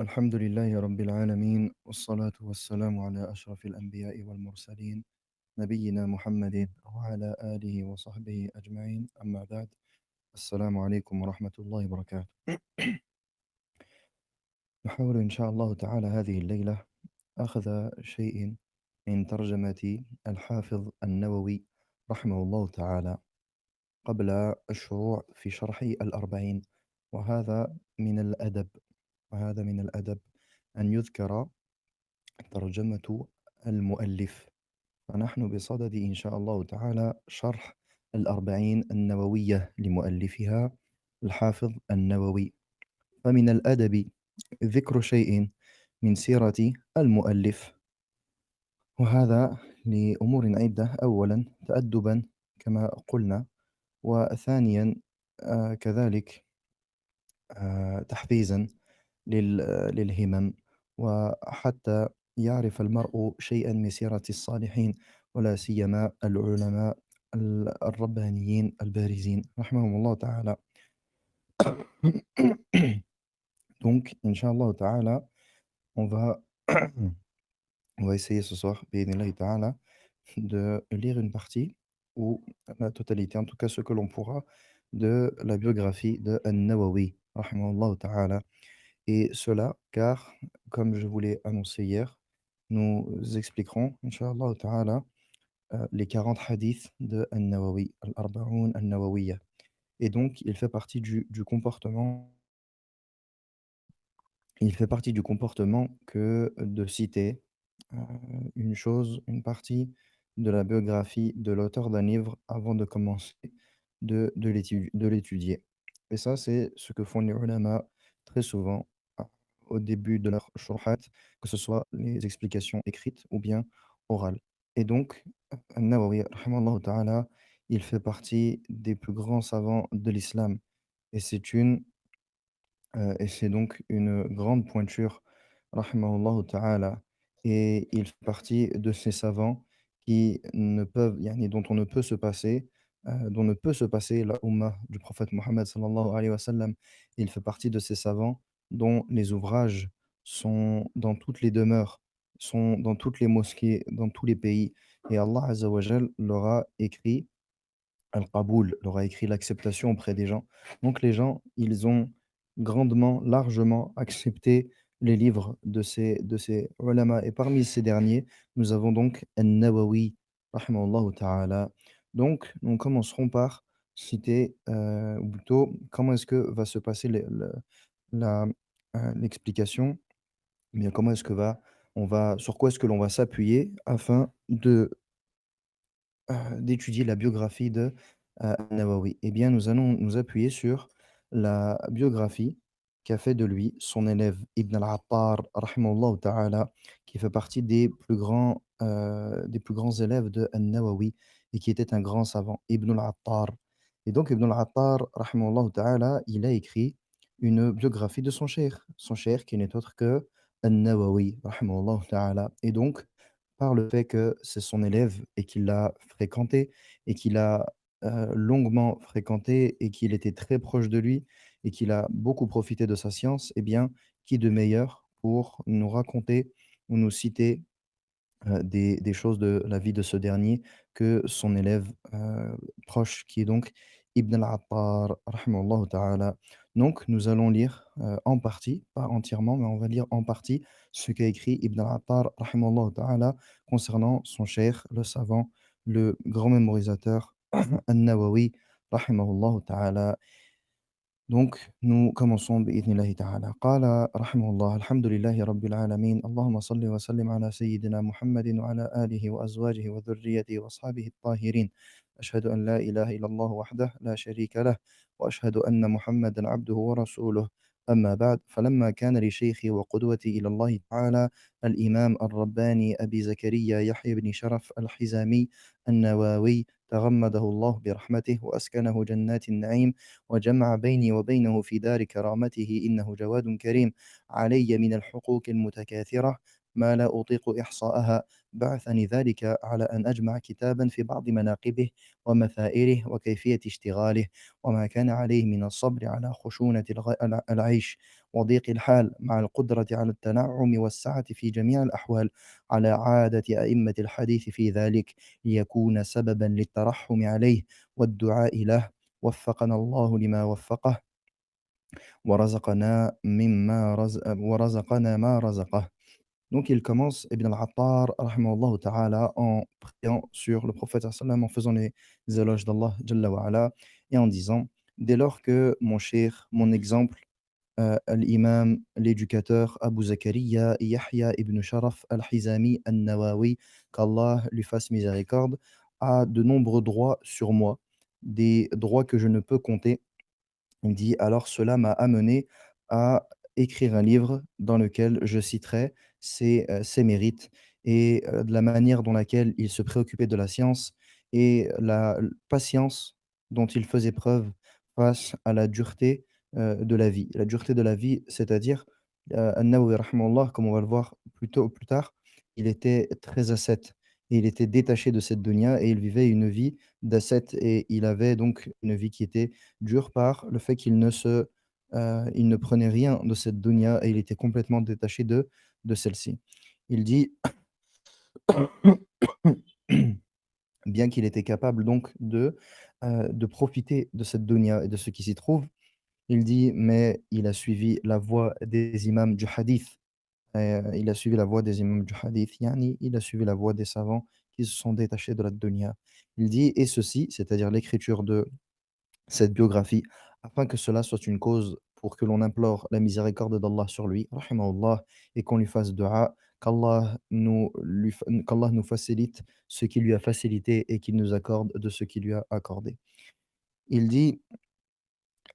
الحمد لله رب العالمين والصلاة والسلام على أشرف الأنبياء والمرسلين نبينا محمد وعلى آله وصحبه أجمعين أما بعد السلام عليكم ورحمة الله وبركاته. نحاول إن شاء الله تعالى هذه الليلة أخذ شيء من ترجمة الحافظ النووي رحمه الله تعالى قبل الشروع في شرح الأربعين. وهذا من الأدب وهذا من الأدب أن يذكر ترجمة المؤلف. فنحن بصدد إن شاء الله تعالى شرح الأربعين النووية لمؤلفها الحافظ النووي. فمن الأدب ذكر شيء من سيرة المؤلف، وهذا لأمور عدة. أولا تأدبا كما قلنا، وثانيا كذلك تحفيزا للهمم، وحتى يعرف المرء شيئا من سيرة الصالحين، ولا سيما العلماء الربانيين البارزين رحمهم الله تعالى. Donc, Inch'Allah Ta'ala, on va, on va essayer ce soir, bi'idhnillahi ta'ala, de lire une partie ou la totalité, en tout cas ce que l'on pourra, de la biographie de An-Nawawi, rahimahullah ta'ala. Et cela car, comme je vous l'ai annoncé hier, nous expliquerons, Inch'Allah Ta'ala, les 40 hadiths de An-Nawawi, Al-Arba'oun An-Nawawiyya. Et donc, du comportement, il fait partie du comportement que de citer euh, une chose, une partie de la biographie de l'auteur d'un livre avant de commencer de l'étudier. Et ça, c'est ce que font les ulama très souvent au début de leur shuruhat, que ce soit les explications écrites ou bien orales. Et donc, An-Nawawi, rahimallahu ta'ala, il fait partie des plus grands savants de l'islam. Et c'est donc une grande pointure, rahimahullah ta'ala. Et il fait partie de ces savants qui ne peuvent, yani, dont on ne peut se passer, dont ne peut se passer la Ummah du prophète Mohammed sallallahu alayhi wa sallam. Il fait partie de ces savants dont les ouvrages sont dans toutes les demeures, sont dans toutes les mosquées, dans tous les pays. Et Allah Azza wa Jal leur a écrit Al-Qaboul, leur a écrit l'acceptation auprès des gens. Donc les gens, ils ont grandement, largement accepté les livres de ces ulama. Et parmi ces derniers, nous avons donc An-Nawawi, rahimahullah ta'ala. Donc, nous commencerons par citer, ou plutôt, comment est-ce que va se passer la, l'explication, eh bien, sur quoi est-ce que l'on va s'appuyer afin d'étudier la biographie de Nawawi? Eh bien, nous allons nous appuyer sur la biographie qu'a fait de lui son élève Ibn al-Attar, rahimahullah ta'ala, qui fait partie des plus grands élèves de An-Nawawi et qui était un grand savant, Ibn al-Attar. Et donc, Ibn al-Attar, rahimahullah ta'ala, il a écrit une biographie de son cheikh qui n'est autre que An-Nawawi, rahimahullah ta'ala. Et donc, par le fait que c'est son élève et qu'il l'a fréquenté et qu'il a, longuement fréquenté et qu'il était très proche de lui et qu'il a beaucoup profité de sa science, eh bien, qui de meilleur pour nous raconter ou nous citer des choses de la vie de ce dernier que son élève, proche, qui est donc Ibn al-Attar rahimahullah ta'ala. Donc nous allons lire, en partie, pas entièrement, mais on va lire en partie ce qu'a écrit Ibn al-Attar rahimahullah ta'ala concernant son cheikh, le savant, le grand mémorisateur An-Nawawi rahimahullah ta'ala. Donc, nous commençons بإذن تعالى. قال رحمه الله: الحمد لله رب العالمين، اللهم صل وسلم على سيدنا محمد وعلى آله وأزواجه وذريته وأصحابه الطاهرين. أشهد أن لا إله إلا الله وحده لا شريك له، وأشهد أن محمدا عبده ورسوله. أما بعد، فلما كان لشيخي وقدوتي إلى الله تعالى الإمام الرباني أبي زكريا يحيى بن شرف الحزامي النواوي تغمده الله برحمته وأسكنه جنات النعيم وجمع بيني وبينه في دار كرامته إنه جواد كريم علي من الحقوق المتكاثرة، ما لا أطيق إحصاءها. بعثني ذلك على أن أجمع كتابا في بعض مناقبه ومثائره وكيفية اشتغاله، وما كان عليه من الصبر على خشونة العيش وضيق الحال، مع القدرة على التنعم والسعة في جميع الأحوال، على عادة أئمة الحديث في ذلك، ليكون سببا للترحم عليه والدعاء له. وفقنا الله لما وفقه، ورزقنا ما رزقه. Donc il commence, Ibn al-Attar, rahimahullah ta'ala, en priant sur le prophète sallam, en faisant les éloges d'Allah Jalla wa ala, et en disant, dès lors que mon cher, mon exemple, l'imam, l'éducateur Abu Zakaria Yahya ibn Sharaf al-Hizami al-Nawawi, qu'Allah lui fasse miséricorde, a de nombreux droits sur moi, des droits que je ne peux compter. Il dit: «Alors cela m'a amené à écrire un livre dans lequel je citerai ses mérites et de la manière dont laquelle il se préoccupait de la science et la patience dont il faisait preuve face à la dureté, de la vie». La dureté de la vie, c'est-à-dire, An-Nawawi rahimahullah, comme on va le voir plus tard, il était très ascète et il était détaché de cette dunya et il vivait une vie d'ascète et il avait donc une vie qui était dur par le fait il ne prenait rien de cette dunya et il était complètement détaché de celle-ci. Il dit, bien qu'il était capable donc de profiter de cette dunya et de ce qui s'y trouve, il dit, mais il a suivi la voie des imams du hadith. Il a suivi la voie des imams du hadith, yani, il a suivi la voie des savants qui se sont détachés de la dunya. Il dit, et ceci, c'est-à-dire l'écriture de cette biographie, afin que cela soit une cause pour que l'on implore la miséricorde d'Allah sur lui, rahimahullah, et qu'on lui fasse dua, qu'Allah nous facilite ce qu'il lui a facilité et qu'il nous accorde de ce qu'il lui a accordé. Il dit,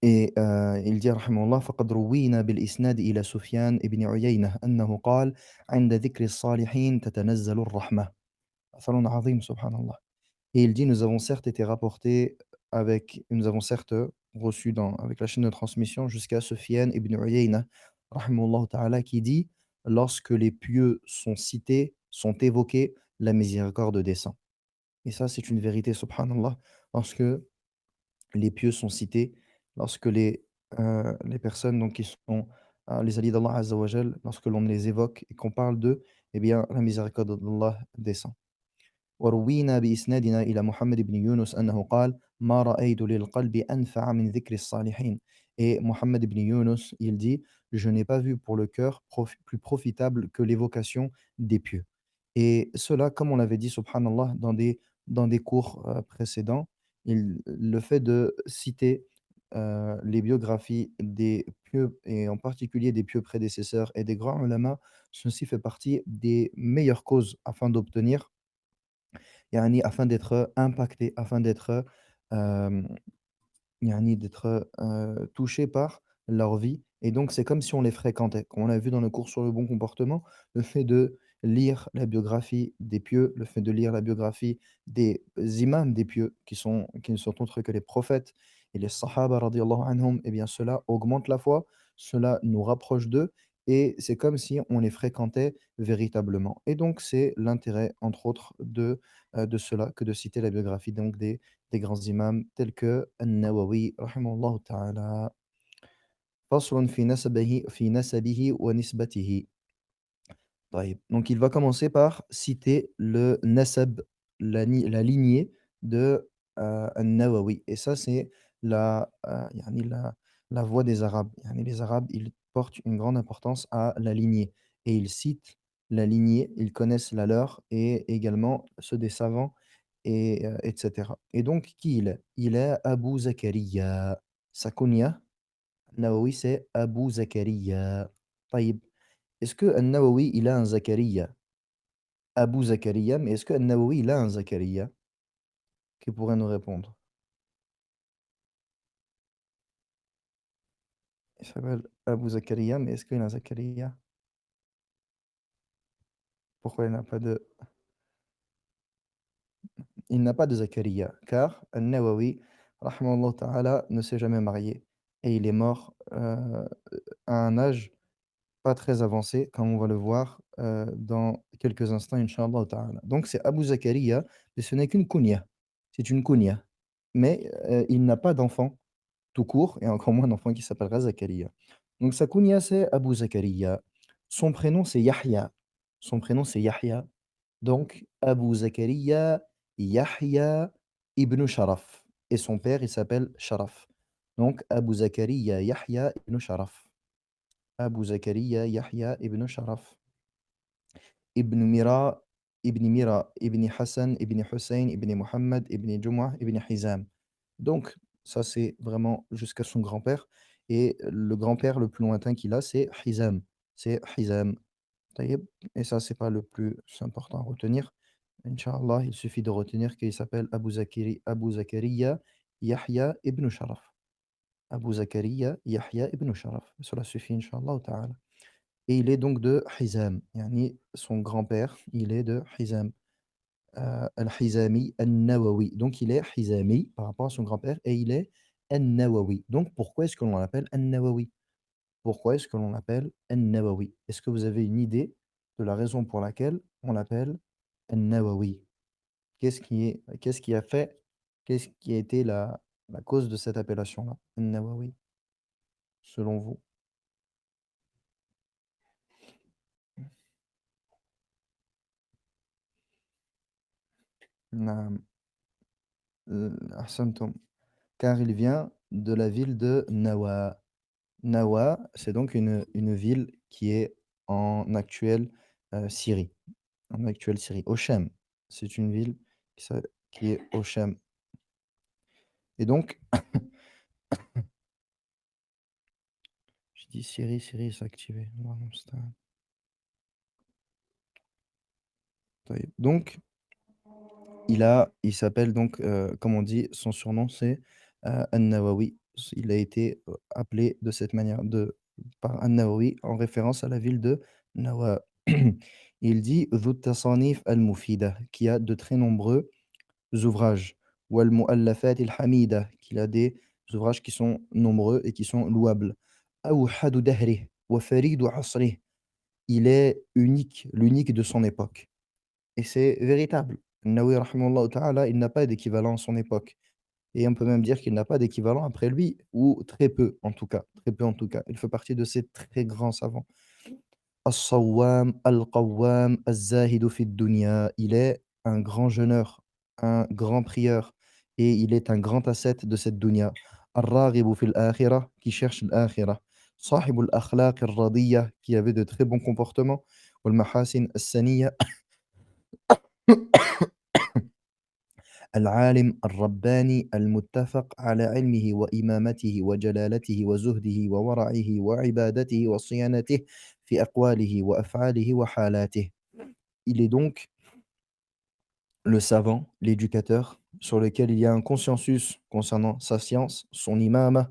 il dit rahimahullah: «فقد روينا بالإسناد إلى سفيان بن عيينة أنه قال عند ذكر الصالحين تتنزل الرحمة». أثر عظيم سبحان الله. Et il dit: «Nous avons certes été rapportés nous avons certes reçu avec la chaîne de transmission jusqu'à Sufyan ibn Uyayna, rahimahullah ta'ala, qui dit: "Lorsque les pieux sont cités, sont évoqués, la miséricorde descend." Et ça, c'est une vérité, subhanallah, lorsque les pieux sont cités, lorsque les personnes donc qui sont, les alliés d'Allah azza wa jal, lorsque l'on les évoque et qu'on parle d'eux, eh bien, la miséricorde d'Allah descend. وروينا بإسنادنا إلى محمد بن يونس أنه قال: ما رأيت للقلب أنفع من ذكر الصالحين. Et Mohammed ibn Yunus, il dit: je n'ai pas vu pour le cœur plus profitable que l'évocation des pieux. Et cela, comme on l'avait dit, subhanallah, dans des cours précédents, le fait de citer les biographies des pieux, et en particulier des pieux prédécesseurs et des grands ulama, ceci fait partie des meilleures causes afin d'obtenir, يعني afin d'être impacté, afin d'être, hem, يعني d'être, touché par leur vie, et donc c'est comme si on les fréquentait. Comme on l'a vu dans le cours sur le bon comportement, le fait de lire la biographie des pieux, le fait de lire la biographie des imams des pieux qui ne sont autres que les prophètes et les sahaba radiyallahu anhum, eh bien cela augmente la foi, cela nous rapproche d'eux et c'est comme si on les fréquentait véritablement, et donc c'est l'intérêt entre autres de cela que de citer la biographie donc des grands imams tels que An-Nawawi rahimahullah ta'ala. فصل في نسبه ونسبته. طيب. Donc il va commencer par citer le nasab, la lignée de An-Nawawi, et ça c'est يعني la voix des Arabes. Yani les Arabes, ils portent une grande importance à la lignée et ils citent la lignée, ils connaissent la leur et également ceux des savants etc. Et donc qui il est? Il est Abu Zakaria. Sa kunya, Nawawi, c'est Abu Zakaria. طيب. Est-ce que An-Nawawi, il a un Zakaria? Abu Zakaria, mais est-ce que An-Nawawi, il a un Zakaria? Qui pourrait nous répondre? Il s'appelle Abu Zakaria, mais est-ce qu'il a un Zakaria? Pourquoi il n'a pas de Zakaria? Car An-Nawawi, rahimahullah ta'ala, ne s'est jamais marié et il est mort à un âge pas très avancé, comme on va le voir, dans quelques instants, inch'Allah ta'ala. Donc c'est Abu Zakaria, mais ce n'est qu'une kunya. C'est une kunya. Mais, il n'a pas d'enfant tout court et encore moins d'enfant qui s'appellera Zakaria. Donc sa kunya, c'est Abu Zakaria. Son prénom, c'est Yahya. Son prénom, c'est Yahya. Donc Abu Zakaria Yahya ibn Sharaf. Et son père, il s'appelle Sharaf. Donc Abu Zakaria Yahya ibn Sharaf. Abu Zakaria Yahya ibn Sharaf. Ibn Mira, Ibn Mira, Ibn Hassan, Ibn Hussein, Ibn Muhammad, Ibn Jumu'ah, Ibn Hizam. Donc, ça, c'est vraiment jusqu'à son grand-père. Et le grand-père le plus lointain qu'il a, c'est Hizam. C'est Hizam. Taïeb. Et ça, c'est pas le plus important à retenir. Inch'Allah, il suffit de retenir qu'il s'appelle Abu Zakaria Yahya ibn Sharaf. Abu Zakaria Yahya ibn Sharaf. Cela suffit, Inch'Allah ta'ala. Et il est donc de Hizam. Yani son grand-père, il est de Hizam. Al-Hizami An-Nawawi. Donc il est Hizami par rapport à son grand-père et il est An-Nawawi. Donc pourquoi est-ce que l'on l'appelle An-Nawawi? Pourquoi est-ce que l'on l'appelle An-Nawawi? Est-ce que vous avez une idée de la raison pour laquelle on l'appelle An-Nawawi? Qu'est-ce qui a fait, qu'est-ce qui a été la cause de cette appellation-là? An-Nawawi, selon vous? Naam, ahsantum. Car il vient de la ville de Nawa. Nawa, c'est donc une ville qui est en actuelle Syrie. En actuelle Syrie. Oshem, c'est une ville qui est Oshem. Et donc, je dis Syrie, Syrie s'est activée. Allahu musta'an. Taïb. Donc, il s'appelle donc, comme on dit, son surnom c'est An-Nawawi. Il a été appelé de cette manière, par An-Nawawi, en référence à la ville de Nawa. Il dit Dhu Tasanif al-Mufida, qui a de très nombreux ouvrages. Wal Mu'allafat al-Hamida, qui a des ouvrages qui sont nombreux et qui sont louables. Awhadu Dahri, wa Faridu Asri. Il est unique, l'unique de son époque. Et c'est véritable. Nawawi rahimahullah ta'ala, il n'a pas d'équivalent à son époque. Et on peut même dire qu'il n'a pas d'équivalent après lui, ou très peu en tout cas. Très peu en tout cas. Il fait partie de ces très grands savants. As-Sawwam, Al-Qawwam, Az-Zahidu fi dunya. Il est un grand jeûneur, un grand prieur, et il est un grand ascète de cette dunya. Ar-Raghibu fil akhirah, qui cherche l'akhirah. Sahibul akhlaq ar-radiyya, qui avait de très bons comportements. Wal mahasin as-saniyya. العالم الرباني المتفق على علمه وإمامته وجلالته وزهده وورعه وعبادته وصيانته في أقواله وأفعاله وحالاته. Il est donc le savant, l'éducateur, sur lequel il y a un consensus concernant sa science, son imam,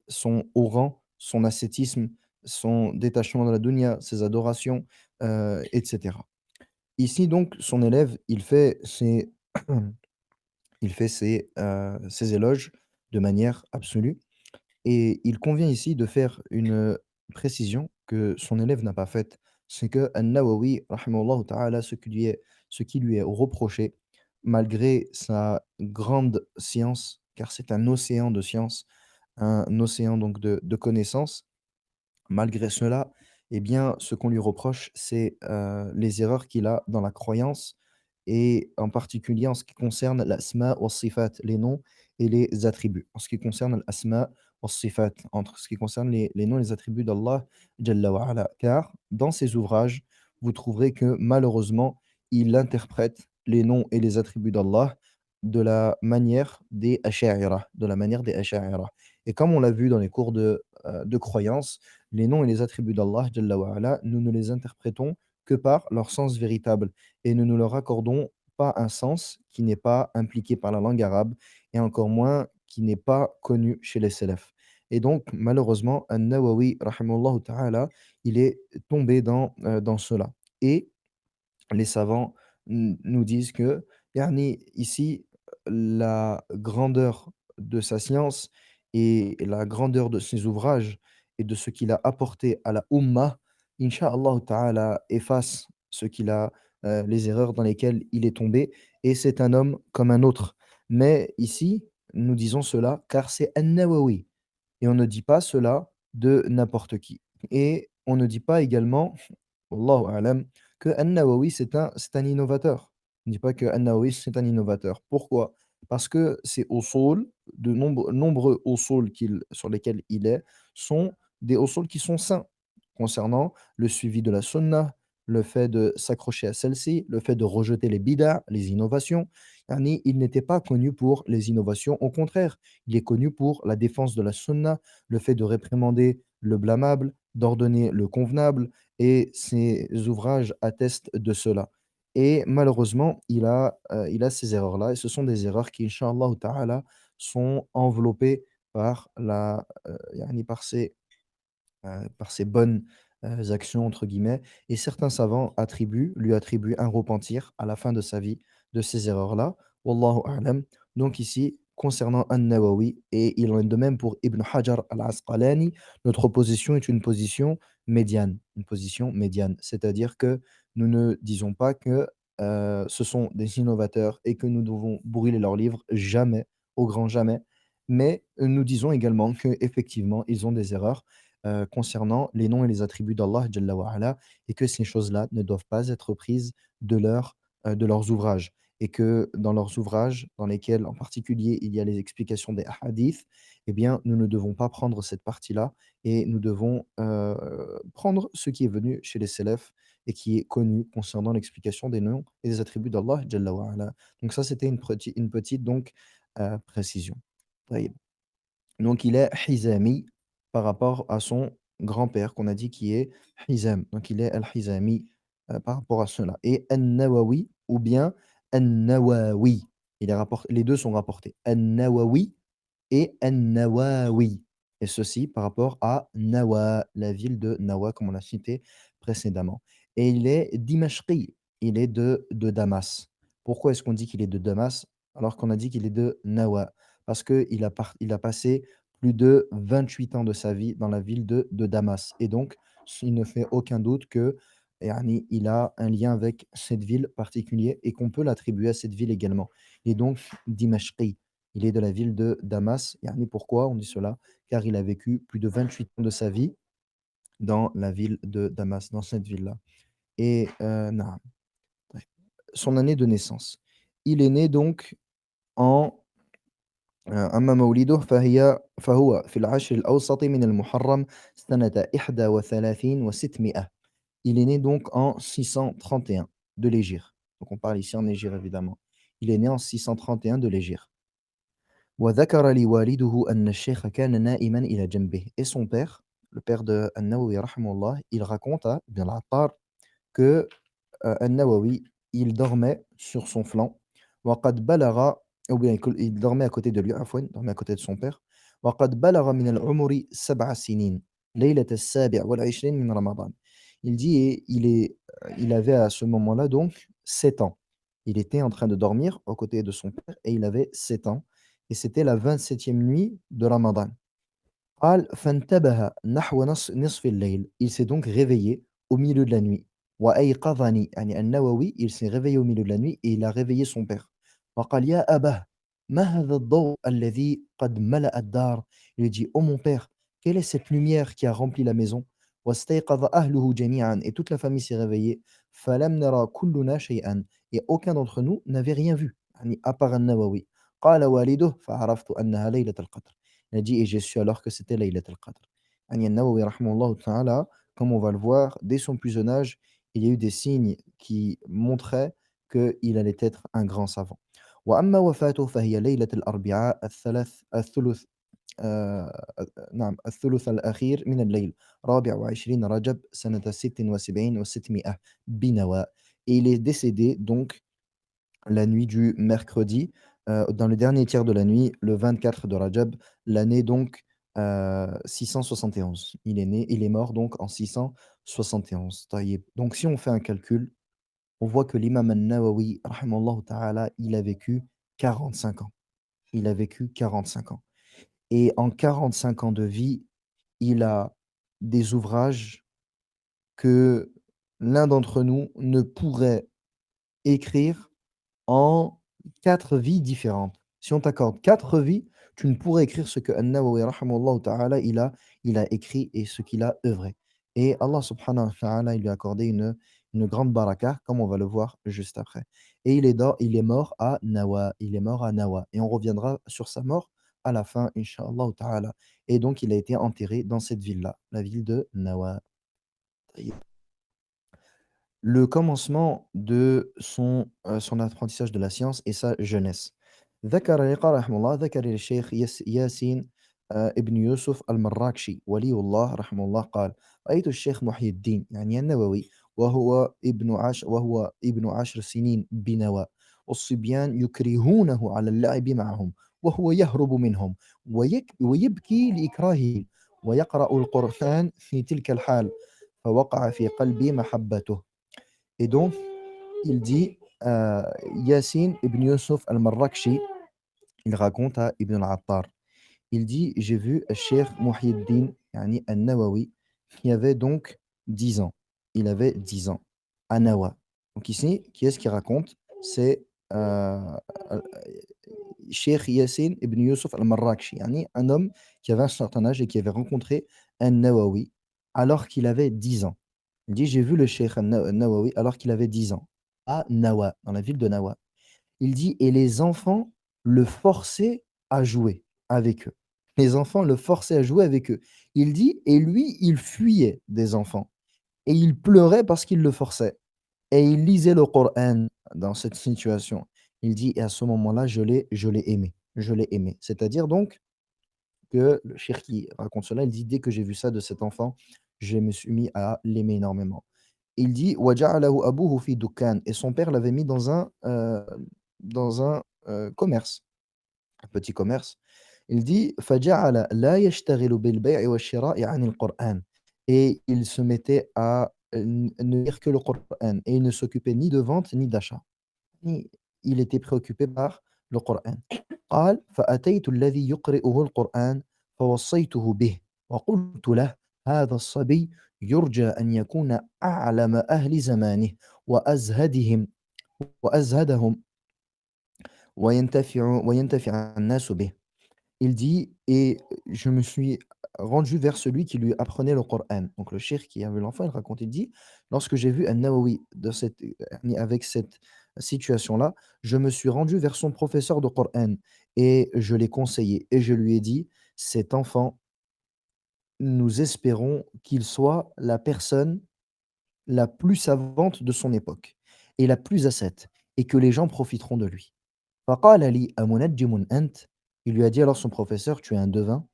son haut rang, son ascétisme, son détachement de la dunya, ses adorations, etc. Ici donc, son élève, ses éloges de manière absolue et il convient ici de faire une précision que son élève n'a pas faite. C'est que An-Nawawi rahimahullah ta'ala, ce qui lui est reproché, malgré sa grande science, car c'est un océan de science, un océan donc de connaissances, malgré cela, eh bien, ce qu'on lui reproche, c'est, les erreurs qu'il a dans la croyance et en particulier en ce qui concerne l'asma wa sifat, les noms et les attributs. En ce qui concerne l'asma wa sifat, entre ce qui concerne les noms et les attributs d'Allah Jalla wa ala. Car dans ses ouvrages, vous trouverez que malheureusement, il interprète les noms et les attributs d'Allah de la manière des Asha'ira. Et comme on l'a vu dans les cours de croyance, les noms et les attributs d'Allah Jalla wa ala, nous ne les interprétons que par leur sens véritable et nous ne leur accordons pas un sens qui n'est pas impliqué par la langue arabe et encore moins qui n'est pas connu chez les salafs. Et donc, malheureusement, An-Nawawi, rahimahullah ta'ala, il est tombé dans cela. Et les savants nous disent que, yani, ici, la grandeur de sa science et la grandeur de ses ouvrages et de ce qu'il a apporté à la Ummah, Inch'Allah ta'ala efface ce qu'il a, les erreurs dans lesquelles il est tombé et c'est un homme comme un autre. Mais ici, nous disons cela car c'est An-Nawawi et on ne dit pas cela de n'importe qui et on ne dit pas également wallahu a'lam, que An-Nawawi c'est un innovateur. On ne dit pas que An-Nawawi c'est un innovateur. Pourquoi? Parce que ces usul, de nombreux usul sur lesquels il est, sont des usul qui sont sains, concernant le suivi de la sunna, le fait de s'accrocher à celle-ci, le fait de rejeter les bid'a, les innovations. Yani, il n'était pas connu pour les innovations, au contraire, il est connu pour la défense de la sunna, le fait de réprimander le blâmable, d'ordonner le convenable, et ses ouvrages attestent de cela. Et malheureusement, il a ces erreurs-là et ce sont des erreurs qui, incha'Allah ta'ala, sont enveloppées par yani par ses «bonnes», actions entre guillemets et certains savants lui attribuent un repentir à la fin de sa vie de ces erreurs-là. Wallahu a'lam. Donc ici, concernant An-Nawawi et il en est de même pour Ibn Hajar al-Asqalani, notre position est une position médiane, une position médiane. C'est-à-dire que nous ne disons pas que, ce sont des innovateurs et que nous devons brûler leurs livres, jamais, au grand jamais. Mais, nous disons également qu'effectivement, ils ont des erreurs concernant les noms et les attributs d'Allah Jalla wa ala et que ces choses-là ne doivent pas être prises de leurs ouvrages et que dans leurs ouvrages, dans lesquels en particulier il y a les explications des hadiths, eh bien, nous ne devons pas prendre cette partie-là et nous devons, prendre ce qui est venu chez les salafs et qui est connu concernant l'explication des noms et des attributs d'Allah Jalla wa ala. Donc ça, c'était une petite donc, précision. Taïb. Donc il est Hizami par rapport à son grand-père qu'on a dit qui est Hizam. Donc il est Al-Hizami, par rapport à cela et An-Nawawi ou bien An-Nawawi. Les 2 sont rapportés. An-Nawawi et An-Nawawi et ceci par rapport à Nawa, la ville de Nawa comme on l'a cité précédemment et il est dimashqi, il est de Damas. Pourquoi est-ce qu'on dit qu'il est de Damas alors qu'on a dit qu'il est de Nawa? Parce qu'il a passé plus de 28 ans de sa vie dans la ville de Damas et donc il ne fait aucun doute que yani, il a un lien avec cette ville particulier et qu'on peut l'attribuer à cette ville également et donc dimashqi. Il est de la ville de Damas. Yani pourquoi on dit cela? Car il a vécu plus de 28 ans de sa vie dans la ville de Damas, dans cette ville-là. Et naam. Son année de naissance. Il est né donc en أما مولده فهو في العشر الأوسط من المحرم سنة 31 و600. Il est né donc en 631 de l'hégire. Donc on parle ici en hégire évidemment. Il est né en 631 de l'hégire. وذكر لي والده أن الشيخ كان نائمًا إلى جنبه et son père, le père de An-Nawawi rahimahullah, il raconte à Ibn al-Attar que, An-Nawawi, il dormait sur son flanc. وقد بلغ ou bien il dormait à côté de lui عفوًا, il dormait à côté de son père. وقد بلغ من العمر 7 سنين ليلة ال27 من رمضان. Il dit et il avait à ce moment-là donc 7 ans. Il était en train de dormir aux côtés de son père et il avait 7 ans et c'était la 27e nuit de Ramadan. قال: فانتبه نحو نصف الليل. Il s'est donc réveillé au milieu de la nuit. وأيقظني يعني النووي, il s'est réveillé au milieu de la nuit et il a réveillé son père. وقال: يا أباه ما هذا الضوء الذي قد ملأ الدار. Il lui dit: «Oh mon père, quelle est cette lumière qui a rempli la maison?» واستيقظ أهله جميعًا et toute la famille s'est réveillée. فلم نرى كلنا شيئًا et aucun d'entre nous n'avait rien vu يعني à part النووي. قال والده: فعرفت أنها ليلة القدر. Il a dit: «Et j'ai su alors que c'était Laylat al-Qadr». Yani an-Nawawi rahimahullah ta'ala, comme on va le voir, dès son plus jeune âge, il y a eu des signes qui montraient qu'il allait être un grand savant. وأما وفاته فهي ليلة الأربعاء الثلث نعم الثلث الأخير من الليل 24 رجب سنة 76 و600 بنوى et il est décédé donc la nuit du mercredi, dans le dernier tiers de la nuit, le 24 de Rajab, l'année donc, 671. Il est mort donc en 671. Taïeb. Donc si on fait un calcul, on voit que l'imam An-Nawawi rahimahullah ta'ala, il a vécu 45 ans. Il a vécu 45 ans et en 45 ans de vie, il a des ouvrages que l'un d'entre nous ne pourrait écrire en 4 vies différentes. Si on t'accorde 4 vies, tu ne pourrais écrire ce que An-Nawawi rahimahullah ta'ala, il a écrit et ce qu'il a œuvré. Et Allah subhanahu wa ta'ala, il lui a accordé une grande baraka, comme on va le voir juste après. Et il est mort à Nawa. Il est mort à Nawa. Et on reviendra sur sa mort à la fin, Inch'Allah ta'ala. Et donc, il a été enterré dans cette ville-là, la ville de Nawa. Le commencement de son apprentissage de la science et sa jeunesse. ذكر الإقرا رحمه الله ذكر الشيخ ياسين ابن يوسف المراكشي ولي الله رحمه الله قال رأيت الشيخ محي الدين يعني النووي وهو ابن 10 سنين بنوى والصبيان يكرهونه على اللعب معهم وهو يهرب منهم ويبكي لإكراههم ويقرأ القرآن في تلك الحال فوقع في قلبي محبته. Et donc, il dit, Yassine ibn Yusuf al-Marrakchi, il raconte à Ibn al-Attar. Il dit, j'ai vu Cheikh Muhyiddin, yani al-Nawawi, qui avait donc 10 ans. Il avait 10 ans, à Nawa. Donc ici, qui est-ce qui raconte? C'est Cheikh Yassine ibn Yusuf al-Marrakchi, yani un homme qui avait un certain âge et qui avait rencontré al-Nawawi alors qu'il avait 10 ans. Il dit, j'ai vu le Cheikh al-Nawawi alors qu'il avait 10 ans, à Nawa, dans la ville de Nawa. Il dit, et les enfants le forçaient à jouer avec eux. Les enfants le forçaient à jouer avec eux. Il dit, et lui, il fuyait des enfants. Et il pleurait parce qu'ils le forçaient. Et il lisait le Coran dans cette situation. Il dit, et à ce moment-là, je l'ai aimé. Je l'ai aimé. C'est-à-dire donc que le cheikh qui raconte cela, il dit, dès que j'ai vu ça de cet enfant, je me suis mis à l'aimer énormément. Il dit: «Waja'alahu abuhu fi dukkan» et son père l'avait mis dans un commerce, un petit commerce. Il dit: «Faja'ala la yashtaghilu bil bay'i wash-shira'i 'an al-Qur'an» et il se mettait à, ne lire que le Coran et il ne s'occupait ni de vente ni d'achat. Ni il était préoccupé par le Coran. قال: «فأتيت الذي يقرئه القرآن فوصيته به وقلت له: هذا الصبي يرجى أن يكون أعلم أهل زمانه وأزهدهم وأزهدهم وينتفع الناس به.» Il dit: «Et je me suis rendu vers celui qui lui apprenait le Coran». Donc le cheikh qui avait l'enfant, il raconte, il dit: «Lorsque j'ai vu An-Nawawi de avec cette situation-là, je me suis rendu vers son professeur de Coran et je l'ai conseillé et je lui ai dit: "Cet enfant, nous espérons qu'il soit la personne la plus savante de son époque et la plus ascète et que les gens profiteront de lui."» فقال لي: «أمنجم أنت?» Il lui a dit alors son professeur: «Tu es un devin?»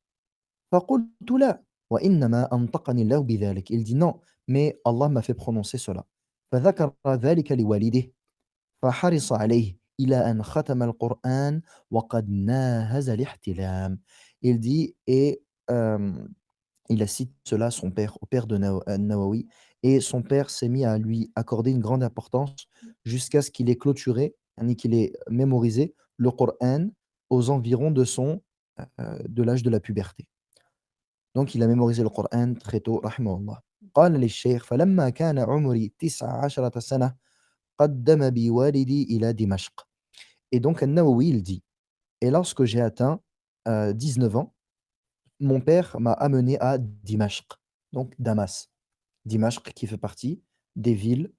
فقلت: «لا وإنما أنطقني الله بذلك.» Il dit: «Non, mais Allah m'a fait prononcer cela.» فذكر ذلك لوالده فحرص عليه إلى أن ختم القرآن وقد ناهز الاحتلام. Il dit et il a cité cela à son père, au père de Nawawi, et son père s'est mis à lui accorder une grande importance jusqu'à ce qu'il ait clôturé, yani qu'il ait mémorisé le Coran aux environs de l'âge de la puberté. Donc il a mémorisé le Coran très tôt, rahimahullah. قال للشيخ: فلما كان عمري 19 سنة قدم بي والدي إلى دمشق. Et donc An-Nawawi, il dit: et lorsque j'ai atteint 19 ans, mon père m'a amené à Dimashq, donc Damas. Dimashq qui fait partie des villes,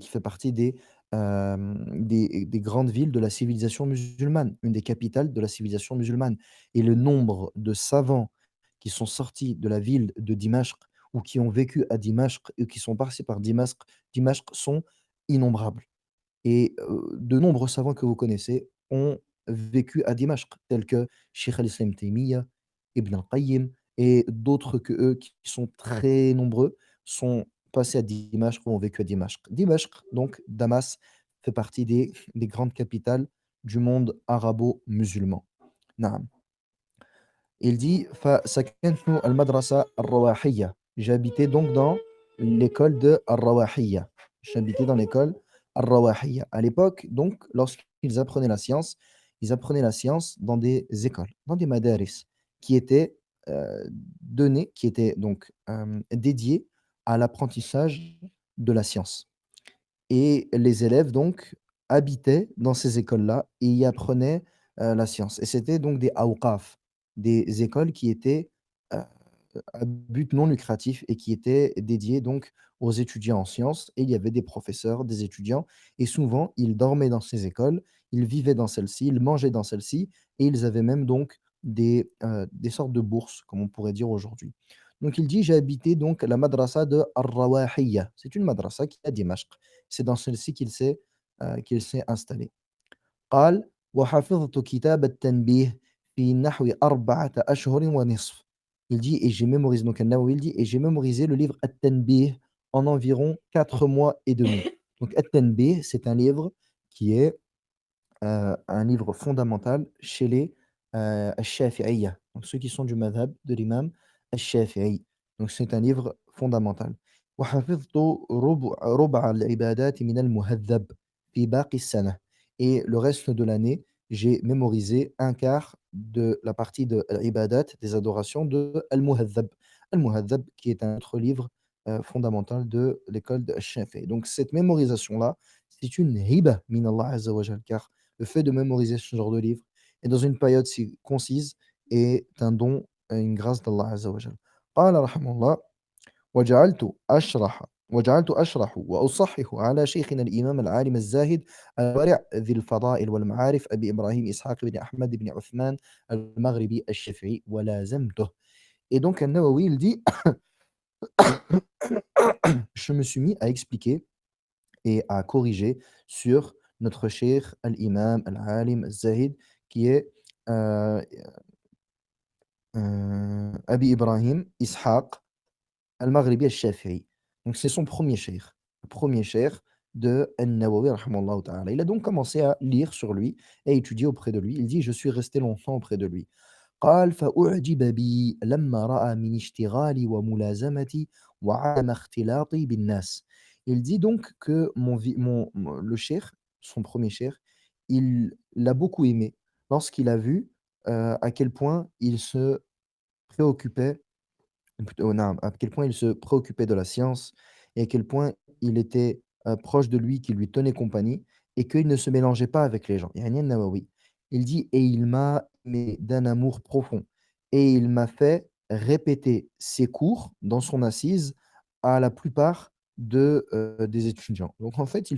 qui fait partie des grandes villes de la civilisation musulmane, une des capitales de la civilisation musulmane. Et le nombre de savants qui sont sortis de la ville de Dimashq ou qui ont vécu à Dimashq et qui sont passés par Dimashq sont innombrables. Et de nombreux savants que vous connaissez ont vécu à Dimashq, tels que Cheikh al-Islam Taymiyya, Ibn al-Qayyim et d'autres que eux qui sont très nombreux, sont passés à Dimashq ou ont vécu à Dimashq. Dimashq, donc Damas, fait partie des grandes capitales du monde arabo-musulman. Naam. Il dit: فسكنت المدرسة الرواحية. J'ai habité donc dans l'école de Ar-Rawahiyya. J'habitais dans l'école Ar-Rawahiyya. À l'époque, donc, lorsqu'ils apprenaient la science, ils apprenaient la science dans des écoles, dans des madaris, qui étaient données, qui étaient donc dédiées à l'apprentissage de la science. Et les élèves donc habitaient dans ces écoles-là et y apprenaient, la science. Et c'était donc des awqaf, des écoles qui étaient, heu, à but non lucratif et qui étaient dédiées donc aux étudiants en sciences et il y avait des professeurs, des étudiants et souvent ils dormaient dans ces écoles, ils vivaient dans celles-ci, ils mangeaient dans celles-ci et ils avaient même donc des sortes de bourses, comme on pourrait dire aujourd'hui. Donc il dit: «J'ai habité donc la madrasa de Ar-Rawahiyya». C'est une madrasa qui est à Dimashq. C'est dans celle-ci qu'il s'est installé. قال: «وحفظت كتاب التنبيه في نحو 4 أشهر ونصف». Il dit et j'ai mémorisé donc An-Nawawi il dit: «Et j'ai mémorisé le livre At-Tanbih en environ 4 mois et demi». Donc At-Tanbih, c'est un livre qui est un livre fondamental chez les, Ash-Shafi'iyya, donc ceux qui sont du madhab de l'imam Ash-Shafi'i. Donc c'est un livre fondamental. وحفظت ربع العبادات من المهذب في باقي السنة et le reste de l'année, j'ai mémorisé un quart de la partie de Al-Ibadat, des adorations de Al-Muhadhab. Al-Muhadhab qui est un autre livre, fondamental de l'école de Ash-Shafi'i. Donc cette mémorisation-là, c'est une hiba min Allah Azza wa Jal, car le fait de mémoriser ce genre de livre et dans une période si concise est un don et une grâce d'Allah Azza wa Jal. قال رحمه الله: وجعلت أشرح وأصحح على شيخنا الإمام العالم الزاهد الورع ذي الفضائل والمعارف أبي إبراهيم إسحاق بن أحمد بن عثمان المغربي الشافعي ولازمته. Et donc An-Nawawi il dit: «Je me suis mis à expliquer et à corriger sur notre cheikh al-imam al-alim al-zahid qui est, heu Abi Ibrahim Ishaq al-Maghribi al-Shafi'i. Donc c'est son premier cheikh, le premier cheikh de An-Nawawi rahimahullah ta'ala. Il a donc commencé à lire sur lui et étudier auprès de lui. Il dit: «Je suis resté longtemps auprès de lui». قال: «فأُعجب بي لما رأى من اشتغالي وملازمتي وعدم اختلاطي بالناس». Il dit donc que le cheikh, son premier cheikh, il l'a beaucoup aimé lorsqu'il a vu, à quel point il se préoccupait ou plutôt naam, à quel point il se préoccupait de la science et à quel point il était, proche de lui, qui lui tenait compagnie et qu'il ne se mélangeait pas avec les gens. Yani an-Nawawi. Il dit: «Et il m'a aimé d'un amour profond et il m'a fait répéter ses cours dans son assise à la plupart des étudiants». Donc en fait,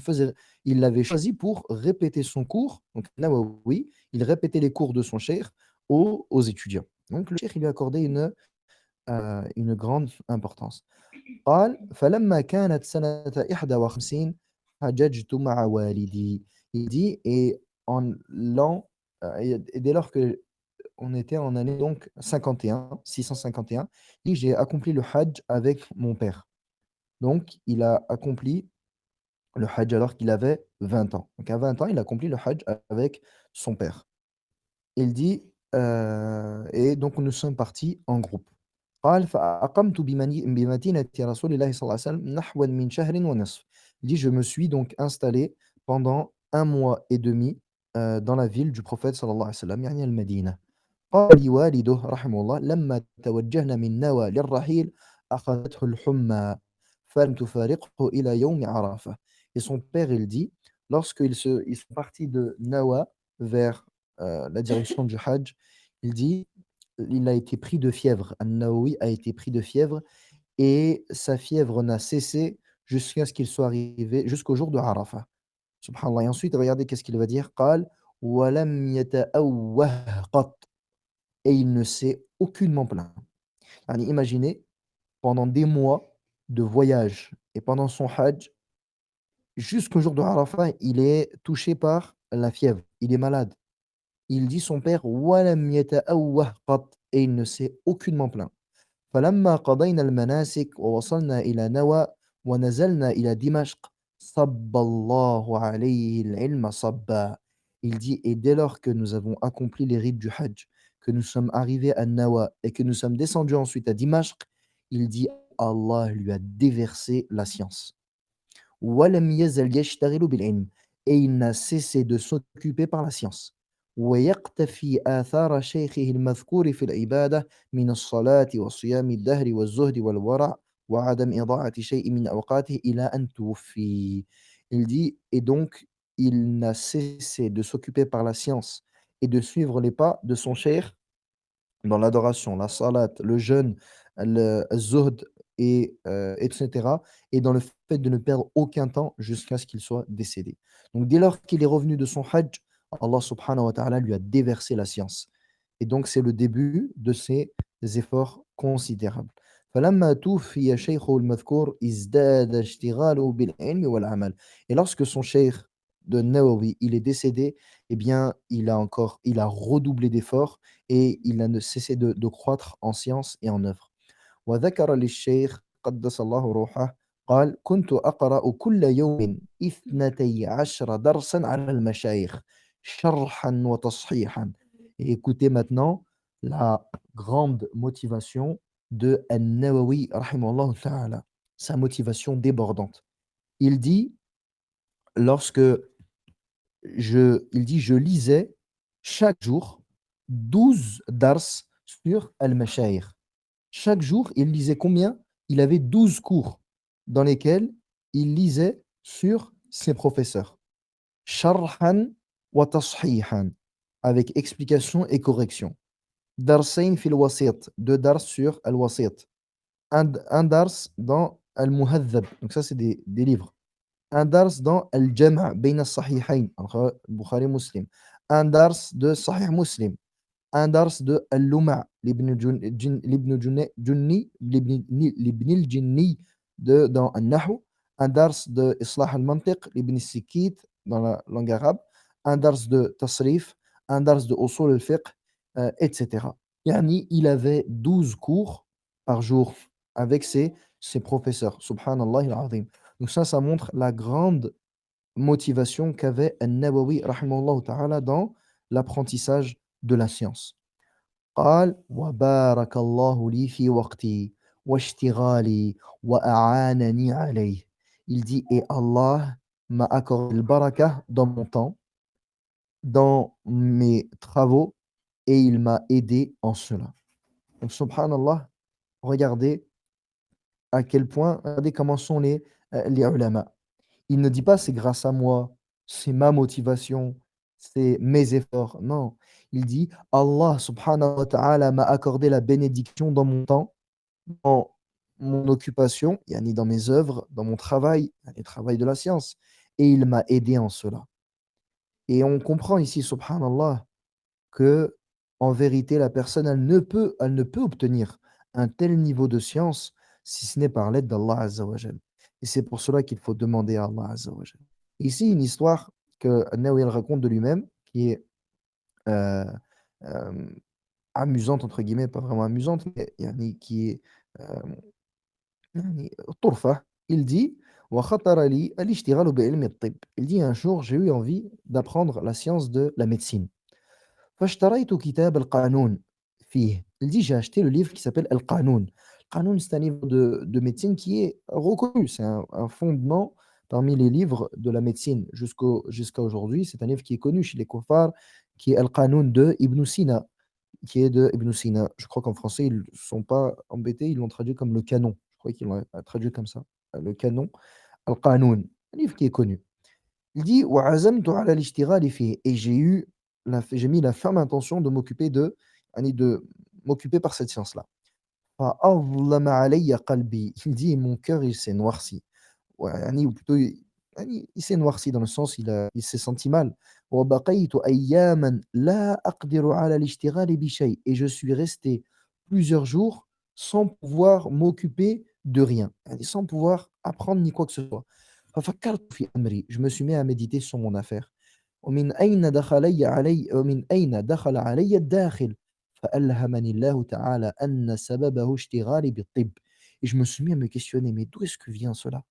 il l'avait choisi pour répéter son cours, donc Nawawi, il répétait les cours de son cheikh aux étudiants. Donc le cheikh, il lui accordait une grande importance. قال: «فلما كانت سنة 51 حججت مع والدي». Il dit et en l'an, et dès lors qu'on était en année donc 51, 651, il dit: «J'ai accompli le hajj avec mon père». Donc il a accompli le hajj alors qu'il avait 20 ans. Donc à 20 ans, il a accompli le hajj avec son père. Il dit, et donc nous sommes partis en groupe. قال: «فأقمت بمدينة رسول الله صلى الله عليه وسلم نحوا من شهر ونصف». Il dit: «Je me suis donc installé pendant un mois et demi, dans la ville du prophète صلى الله عليه وسلم يعني المدينة». قال لي والده رحمه الله: «لما توجهنا من نوى للرحيل أخذته الحمى فلم تفارقه إلى يوم عرفة». Et son père, il dit, ils sont partis de Nawa vers, la direction du Hajj, il dit: «Il a été pris de fièvre». An-Nawawi a été pris de fièvre et sa fièvre n'a cessé jusqu'à ce qu'il soit arrivé jusqu'au jour de Arafah. Subhanallah et ensuite regardez qu'est-ce qu'il va dire: قال: «ولم يتأوه قط». Et il ne s'est aucunement plaint. Yani imaginez, pendant des mois de voyage et pendant son hajj, jusqu'au jour de Arafah, il est touché par la fièvre, il est malade. Il dit son père: «Walam yata'awwah qat» et il ne s'est aucunement plaint. فلما قضينا المناسك ووصلنا إلى نوى ونزلنا إلى دمشق صب الله عليه العلم صبا. Il dit: «Et dès lors que nous avons accompli les rites du Hajj, que nous sommes arrivés à Nawa et que nous sommes descendus ensuite à Dimashq», il dit: «Allah lui a déversé la science». ولم يزل يشتغل بالعلم et il n'a cessé de s'occuper par la science. ويقتفي آثار شيخه المذكور في العبادة من الصلاة وصيام الدهر والزهد والورع وعدم إضاعة شيء من أوقاته إلى أن توفي. Il dit et donc il n'a cessé de s'occuper par la science et de suivre les pas de son cheikh dans l'adoration, la salat, le jeûne, le zuhd et cetera, et dans le fait de ne perdre aucun temps jusqu'à ce qu'il soit décédé. Donc dès lors qu'il est revenu de son hajj, Allah subhanahu wa ta'ala lui a déversé la science. Et donc c'est le début de ses efforts considérables. فلما توفي شيخه المذكور ازداد اشتغاله بالعلم والعمل. Et lorsque son cheikh de Nawawi, il est décédé, eh bien, il a redoublé d'efforts et il a ne cessé de croître en science et en œuvre. وذكر للشيخ قدس الله روحه قال كنت أقرأ كل يوم 12 درسا على المشايخ شرحا وتصحيحا. Et écoutez maintenant la grande motivation de An-Nawawi rahimahullah ta'ala, sa motivation débordante. Il dit lorsque il dit: «Je lisais chaque jour 12 dars sur al-mashayikh». Chaque jour, il lisait combien? Il avait 12 cours dans lesquels il lisait sur ses professeurs. Sharhan wa tashihan, avec explication et correction. Darsayn fil wasit, 2 dars sur al-wasit. Un dars dans al-muhadhab, donc ça c'est des livres. Un dars dans Al-Jam' بين الصحيحين entre Bukhari Muslim. Un dars de Sahih Muslim. Un dars de Al-Luma' l'Ibn al-Jinni dans Al-Nahu. Un dars de Islah al-Mantiq l'Ibn al-Sikit dans la langue arabe. Un dars de Tasrif. Un dars de Usul al-Fiqh, etc. Yani, il avait 12 cours par jour avec ses professeurs. Subhanallah al-Azim. Donc ça montre la grande motivation qu'avait An-Nawawi rahimahullah ta'ala dans l'apprentissage de la science. قال وبارك الله لي في وقتي واشتغالي وأعانني عليه. Il dit et Allah m'a accordé le baraka dans mon temps, dans mes travaux, et il m'a aidé en cela. Donc subhanallah, regardez à quel point, regardez comment sont les ulama. Il ne dit pas: «C'est grâce à moi, c'est ma motivation, c'est mes efforts». Non, il dit: «Allah subhanahu wa ta'ala m'a accordé la bénédiction dans mon temps, dans mon occupation, yani dans mes œuvres, dans mon travail, le travail de la science, et il m'a aidé en cela». Et on comprend ici, subhanallah, que en vérité, la personne, elle ne peut obtenir un tel niveau de science si ce n'est par l'aide d'Allah Azza wa Jal. Et c'est pour cela qu'il faut demander à Allah Azza wa Jal. Ici, une histoire que Nawawi raconte de lui-même, qui est euh, euh, amusante, entre guillemets, pas vraiment amusante, mais yani, qui est yani, طرفة. Il dit وخطر لي الاشتغال بعلم الطب. Il dit un jour, j'ai eu envie d'apprendre la science de la médecine. فاشتريت كتاب القانون فيه. Il dit: «J'ai acheté le livre qui s'appelle Al-Qanoun». Qanoun, c'est un livre de médecine qui est reconnu. C'est un fondement parmi les livres de la médecine jusqu'à aujourd'hui. C'est un livre qui est connu chez les kuffars, qui est Al-Qanoun de Ibn Sina, qui est de Ibn Sina. Je crois qu'en français, ils ne sont pas embêtés, ils l'ont traduit comme le canon. Je crois qu'ils l'ont traduit comme ça. Le canon, Al-Qanoun, un livre qui est connu. Il dit: «وعزمت على الاشتغال فيه» et j'ai mis la ferme intention de m'occuper de m'occuper par cette science-là. فأظلم علي قلبي. Il dit: «Mon cœur, il s'est noirci». Ouais, يعني ou plutôt il s'est noirci dans le sens, il s'est senti mal. وبقيت أيامًا لا أقدر على الاشتغال بشيء, et je suis resté plusieurs jours sans pouvoir m'occuper de rien, يعني sans pouvoir apprendre ni quoi que ce soit. ففكرت في أمري, je me suis mis à méditer sur mon affaire. ومن أين دخل علي الداخل فألهمني الله تعالى أن سببه اشتغالي بالطب. Et je me suis mis à me questionner, mais d'où est-ce que vient cela?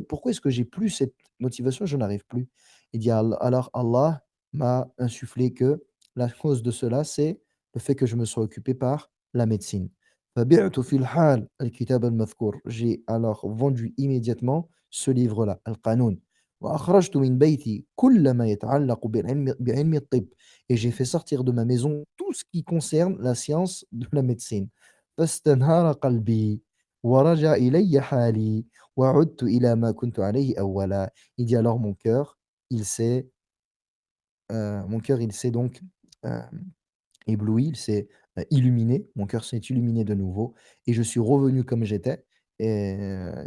Pourquoi est-ce que j'ai plus cette motivation? Je n'arrive plus. Il dit: Alors Allah m'a insufflé que la cause de cela, c'est le fait que je me sois occupé par la médecine. فبِعْتُ فِي الحال الكتاب المذكور. J'ai alors vendu immédiatement ce livre-là, Al-Qanoun. وأخرجت من بيتي كل ما يتعلق بعلم الطب. Et j'ai fait sortir de ma maison tout ce qui concerne la science de la médecine. فاستنهار قلبي. ورجع إلي حالي وعدت إلى ما كنت عليه أولًا. Il dit alors il s'est, mon cœur il s'est donc, hem, ébloui, il s'est, illuminé, mon cœur s'est illuminé de nouveau et je suis revenu comme j'étais et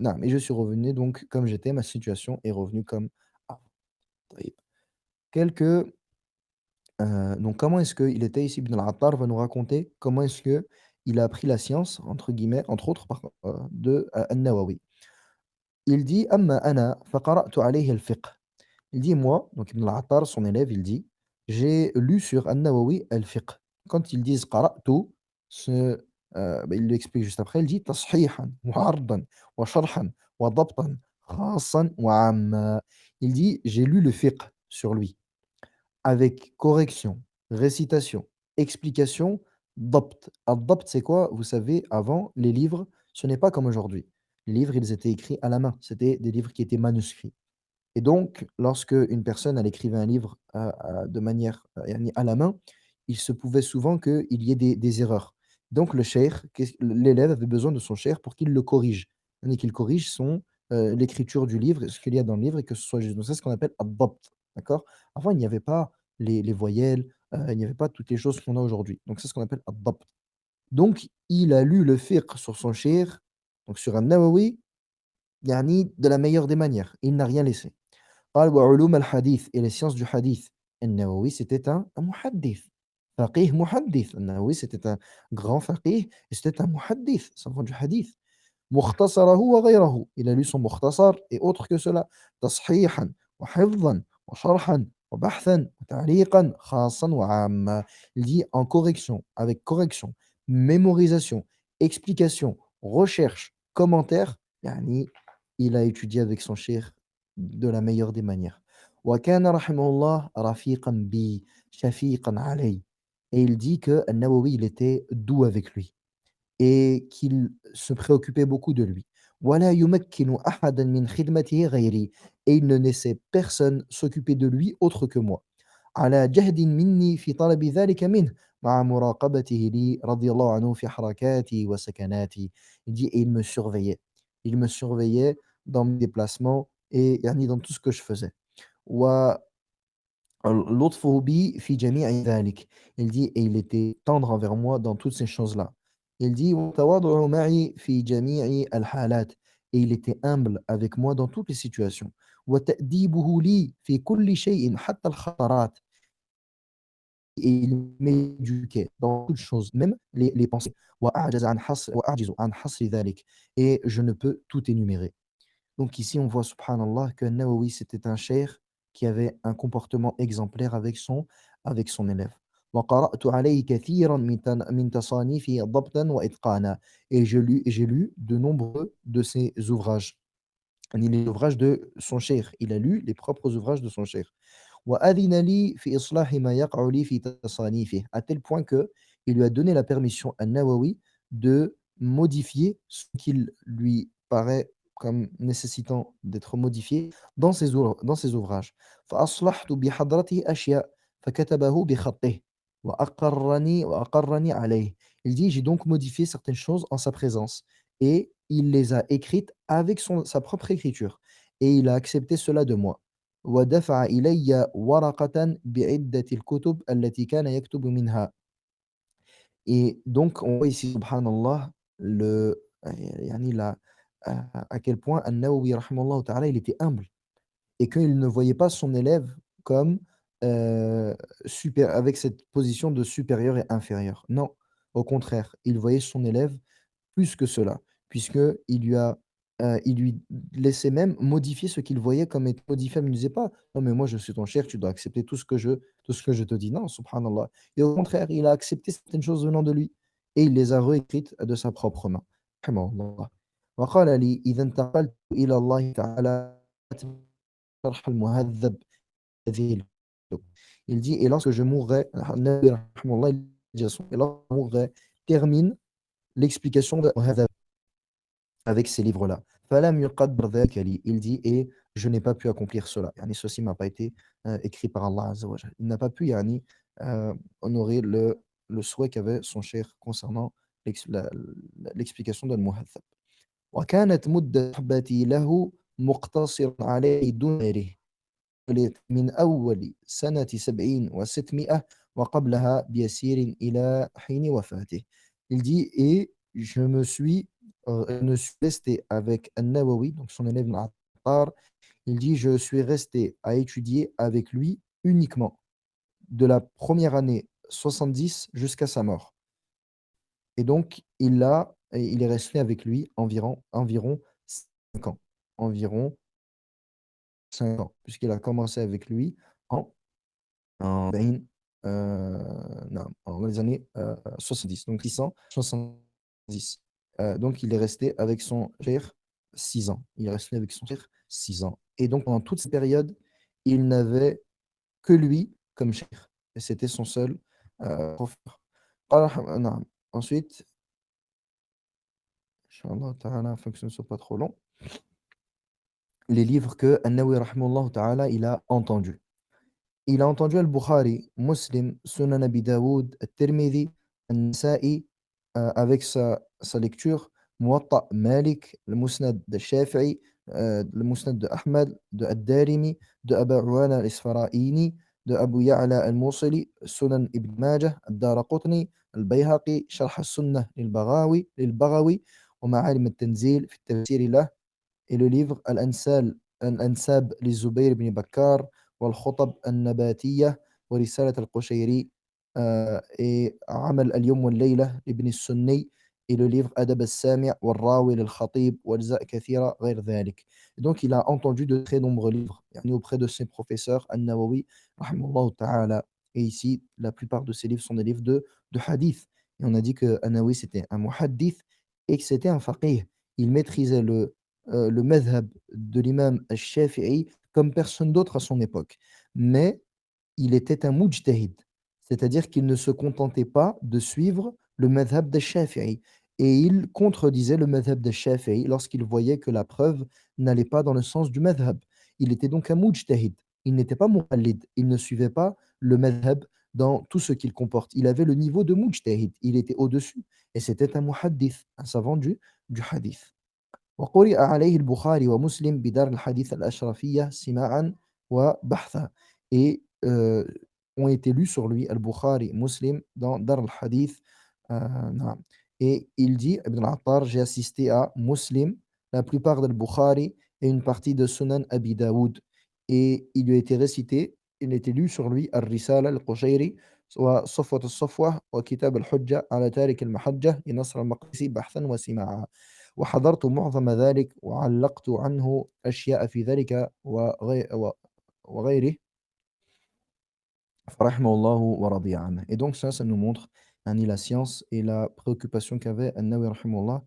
non, mais je suis revenu donc comme j'étais, ma situation est revenue comme avant. طيب. Quelques, donc comment est-ce qu'il était ici Ibn al-Attar va nous raconter comment est-ce qu'il a appris la science entre guillemets, entre autres par de, An-Nawawi. Il dit: «Amma ana faqara'tu alayhi al-fiqh». Il dit: «Moi», donc Ibn al-Attar, son élève, il dit: «J'ai lu sur An-Nawawi al-fiqh». Quand ils disent qara'tu, ce, il l'explique juste après, il dit: «tashihan wa 'ardan wa sharhan wa dabtan khassan wa 'amma». Il dit: «J'ai lu le fiqh sur lui, avec correction, récitation, explication, dabt». Ad-dabt, c'est quoi? Vous savez, avant, les livres, ce n'est pas comme aujourd'hui. Les livres, ils étaient écrits à la main, c'était des livres qui étaient manuscrits. Et donc, lorsque une personne, elle écrivait un livre, de manière, yani à la main, il se pouvait souvent qu'il y ait des erreurs. Donc le cheikh, l'élève avait besoin de son cheikh pour qu'il le corrige, et qu'il corrige l'écriture du livre, ce qu'il y a dans le livre et que ce soit juste. Donc c'est ce qu'on appelle ad-dabt, d'accord? Avant, il n'y avait pas les voyelles, il n'y avait pas toutes les choses qu'on a aujourd'hui. Donc c'est ce qu'on appelle ad-dabt. Donc il a lu le fiqh sur son cheikh, donc sur un Nawawi, yani de la meilleure des manières. Il n'a rien laissé. قال وعلوم الحديث et les sciences du hadith. النووي c'était un muhaddith, faqih muhaddith. النووي c'était un grand faqih et c'était un muhaddith, savant du hadith. مختصره وغيره. Il a lu son mukhtasar et autre que cela. تصحيحا وحفظا وشرحا وبحثا وتعليقا خاصا وعاما. Il dit en correction, avec correction, mémorisation, explication, recherche, commentaire. يعني il a étudié avec son cheikh de la meilleure des manières. وكان رحمه الله رفيقا بي شفيقا علي. Et il dit que Nawawi, il était doux avec lui et qu'il se préoccupait beaucoup de lui. ولا يمكن أحدا من خدمته غيري. Et il ne laissait personne s'occuper de lui autre que moi. على جهد مني في طلب ذلك منه مع مراقبته لي رضي الله عنه في حركاتي وسكناتي. Il dit: «Et il me surveillait». Il me surveillait dans mes déplacements et يعني dans tout ce que je faisais. و لطفه بي في جميع ذلك. Il dit: «Et il était tendre envers moi dans toutes ces choses-là». Il dit: «وتواضعه معي في جميع الحالات». Et il était humble avec moi dans toutes les situations. وتأديبه لي في كل شيء حتى الخطرات. Et il m'éduquait dans toutes choses, même les pensées. وأعجز عن حصر ذلك. Et je ne peux tout énumérer. Donc ici, on voit, subhanallah, que Nawawi, c'était un cheikh qui avait un comportement exemplaire avec son élève. وقرأت عليه كثيرا من تصانيفه ضبطا وإتقانا. Et j'ai lu de nombreux de ses ouvrages. Les ouvrages de son cheikh. Il a lu les propres ouvrages de son cheikh. وأذن لي في إصلاح ما يقع لي في تصانيفه. À tel point que il lui a donné la permission à Nawawi de modifier ce qu'il lui paraît comme nécessitant d'être modifié dans ses ouvrages. فأصلحت بحضرته أشياء فكتبه بخطه وأقرني عليه. Il dit: «J'ai donc modifié certaines choses en sa présence et il les a écrites avec sa propre écriture et il a accepté cela de moi. ودفع إلي ورقة بعدة الكتب التي كان يكتب منها». Et donc on voit ici, subhanallah, يعني à quel point An-Nawawi rahimahullah ta'ala, il était humble et qu'il ne voyait pas son élève comme, heu, avec cette position de supérieur et inférieur. Non, au contraire, il voyait son élève plus que cela, puisqu'il il lui laissait même modifier ce qu'il voyait comme étant modifiable. Il ne disait pas: «Non mais moi je suis ton cheikh, tu dois accepter tout ce que je te dis». Non, subhanallah. Et au contraire, il a accepté certaines choses venant de lui et il les a réécrites de sa propre main. Rahimahullah. وقال لي: «إذا انتقلت إلى الله تعالى شرح المهذب هذه الكتب». Il dit: «Et lorsque je mourrai», Nawawi rahimahullah, il dit à son et lorsque je mourrai, termine l'explication de Muhadhab avec ces livres-là. فَلَمْ يُقَدَّرْ ذَلِكَ لِي. Il dit: «Et je n'ai pas pu accomplir cela». Yani ceci m'a pas été, écrit par Allah Azza wa Jal. Il n'a pas pu yani, honorer le souhait qu'avait son cheikh concernant l'explication d'Al-Muhadhab. وكانت مدة صحبتي له مقتصرة عليه دون غيره من أول سنة 70 و600 وقبلها بيسير إلى حين وفاته. Il dit et je me suis resté avec An-Nawawi, donc son élève Al-Attar. Il dit je suis resté à étudier avec lui uniquement de la première année 70 jusqu'à sa mort. Et donc il est resté avec lui environ 5 ans, environ 5 ans, puisqu'il a commencé avec lui en en 40 non, dans les années, 70, donc 670. Donc il est resté avec son cheikh 6 ans. Il est resté avec son cheikh 6 ans et donc pendant toute cette période, il n'avait que lui comme cheikh et c'était son seul, professeur. Naam. Ensuite, Inch'Allah ta'ala, afin que ce ne soit pas trop long, les livres que An-Nawawi rahimahullah ta'ala, il a entendus. Il a entendu Al-Bukhari, Muslim, Sunan Abi Daoud, At-Tirmidhi, An-Nasa'i, avec sa lecture, Muwatta Malik, le Musnad de Shafi'i, le Musnad de Ahmad, de Ad-Darimi, de Abu Uwana al-Isfaraini, de Abu Ya'la al-Musili, Sunan Ibn Majah, Ad-Daraqutni, Al-Bayhaqi, Sharh al-Sunnah lil-Baghawi, ومعالم التنزيل في التفسير له et le livre Al-Ansab للزبير بن بكار والخطب النباتية ورسالة القشيري et عمل اليوم والليلة لابن السني et le livre أدب السامع والراوي للخطيب وأجزاء كثيرة غير ذلك. Et donc il a entendu de très nombreux livres يعني auprès de ses professeurs An-Nawawi rahimahullah ta'ala. Et ici, la plupart de ces livres sont des livres de hadith. Et on a dit que An-Nawawi c'était un muhaddith et que c'était un faqih. Il maîtrisait le madhab de l'imam al-Shafi'i comme personne d'autre à son époque. Mais il était un mujtahid, c'est-à-dire qu'il ne se contentait pas de suivre le madhab de Shafi'i. Et il contredisait le madhab de Shafi'i lorsqu'il voyait que la preuve n'allait pas dans le sens du madhab. Il était donc un mujtahid. Il n'était pas muqallid. Il ne suivait pas le madhab dans tout ce qu'il comporte. Il avait le niveau de mujtahid. Il était au-dessus. Et c'était un muhaddith, un savant du hadith. وقرئ عليه البخاري ومسلم بدار الحديث الأشرفية سماعًا وبحثًا et ont été lus sur lui Al-Bukhari, Muslim dans Dar al-Hadith, naam. Et il dit, Ibn al-Attar: «J'ai assisté à Muslim, la plupart d'Al-Bukhari et une partie de Sunan Abi Daoud» et il lui a été récité, il a été lu sur lui Ar-Risala al-Qushayri وصفوة الصفوة وكتاب الحجة على تارك المحجة لنصر المقدسي بحثًا وسماعًا. وحضرت معظم ذلك وعلّقت عنه أشياء في ذلك وغيره فرحمه الله ورضي عنه. Et donc ça nous montre يعني la science et la préoccupation qu'avait An-Nawawi rahimahullah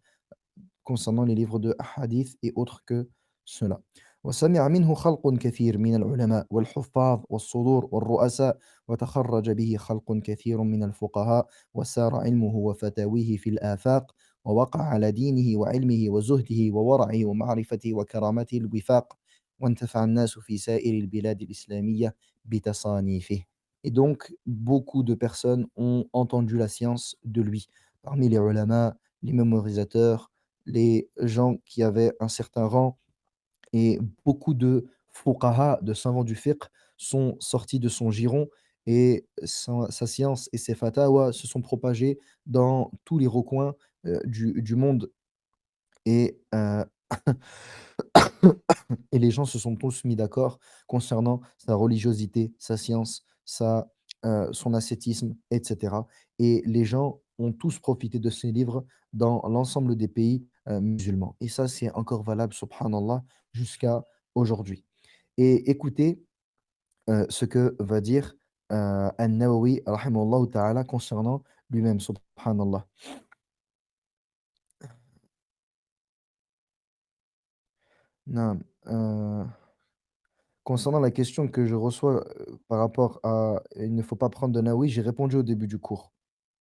concernant les livres de hadith et autres que cela. وسمع منه خلق كثير من العلماء والحفاظ والصدور والرؤساء وتخرج به خلق كثير من الفقهاء وسار علمه وفتاويه في الآفاق ووقع على دينه وعلمه وزهده وورعه ومعرفته وكرامته الوفاق وانتفع الناس في سائر البلاد الإسلامية بتصانيفه. Et donc, beaucoup de personnes ont entendu la science de lui. Parmi les ulama, les mémorisateurs, les gens qui avaient un certain rang et beaucoup de fuqaha, de savants du fiqh, sont sortis de son giron et sa science et ses fatawas se sont propagés dans tous les recoins, du monde et et les gens se sont tous mis d'accord concernant sa religiosité, sa science, son ascétisme et cetera et les gens ont tous profité de ces livres dans l'ensemble des pays, musulmans et ça, c'est encore valable, subhanallah, jusqu'à aujourd'hui. Et écoutez, ce que va dire, An-Nawawi rahimahullah ta'ala concernant lui-même, subhanallah. Naam, concernant la question que je reçois, par rapport à il ne faut pas prendre de Nawawi, j'ai répondu au début du cours.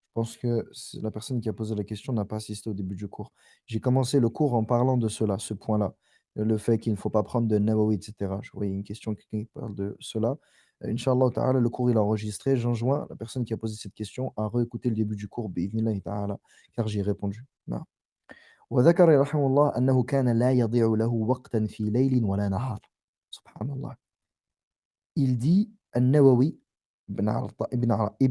Je pense que c'est la personne qui a posé la question n'a pas assisté au début du cours. J'ai commencé le cours en parlant de cela, ce point-là, le fait qu'il ne faut pas prendre de Nawawi et cetera. Je voyais une question qui parle de cela. Inch'Allah ta'ala, le cours il est enregistré. J'enjoins la personne qui a posé cette question à réécouter le début du cours, bi'idhnillahi ta'ala, car j'y ai répondu. Naam. وذكر رحمه الله أنه كان لا يضيع له وقتا في ليل ولا نهار. سبحان الله. Il dit, An-Nawawi, Ibn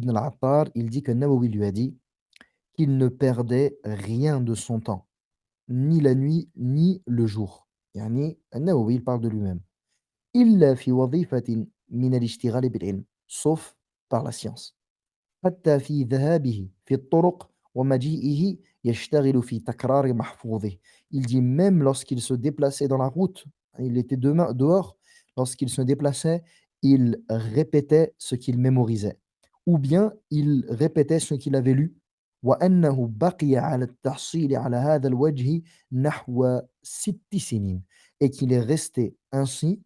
al-Attar, il dit que Nawawi lui a dit qu'il ne perdait rien de son temps, ni la nuit, ni le jour. يعني An-Nawawi, il parle de lui-même. إلا في وظيفة من الاشتغال بالعلم, sauf par la science. حتى في ذهابه في الطرق ومجيئه يشتغل في تكرار محفوظه. Il dit même lorsqu'il se déplaçait dans la route, il était dehors, lorsqu'il se déplaçait, il répétait ce qu'il mémorisait. Ou bien il répétait ce qu'il avait lu. وأنه بقي على التحصيل على هذا الوجه نحو 6 سنين. Et qu'il est resté ainsi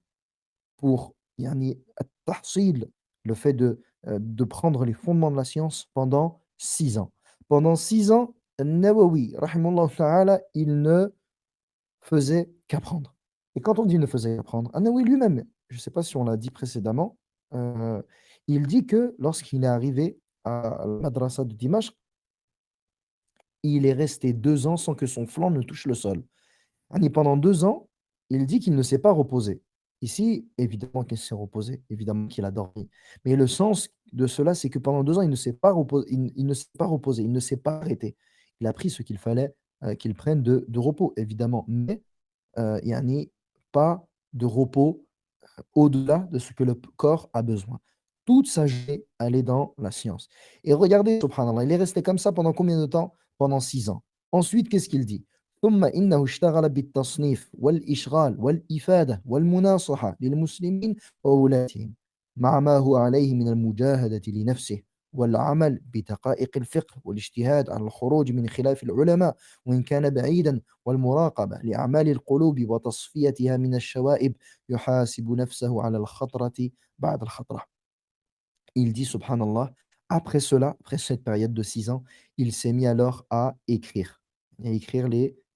pour يعني التحصيل, le fait de prendre les fondements de la science pendant 6 ans. Pendant 6 ans, Nawawi, rahimahullah ta'ala, il ne faisait qu'apprendre. Et quand on dit ne faisait qu'apprendre, Nawawi lui-même, je ne sais pas si on l'a dit précédemment, il dit que lorsqu'il est arrivé à la madrasa de Dimashq, il est resté 2 ans sans que son flanc ne touche le sol. Et pendant 2 ans, il dit qu'il ne s'est pas reposé. Ici, évidemment qu'il s'est reposé, évidemment qu'il a dormi. Mais le sens de cela, c'est que pendant 2 ans, il ne s'est pas il ne s'est pas reposé, il ne s'est pas arrêté. Il a pris ce qu'il fallait, qu'il prenne de repos, évidemment, mais yani pas de repos au-delà de ce que le corps a besoin. Toute sa journée, elle est dans la science. Et regardez, subhanallah, il est resté comme ça pendant combien de temps? Pendant 6 ans. Ensuite, qu'est-ce qu'il dit? ثم إنه اشتغل بالتصنيف والإشغال والإفادة والمناصحة للمسلمين وولاتهم مع ما هو عليه من المجاهدة لنفسه والعمل بدقائق الفقه والاجتهاد على الخروج من خلاف العلماء وإن كان بعيدا والمراقبة لأعمال القلوب وتصفيتها من الشوائب يحاسب نفسه على الخطرة بعد الخطرة. Il dit, subhanallah, après cela, après cette période de 6 ans, il s'est mis alors à écrire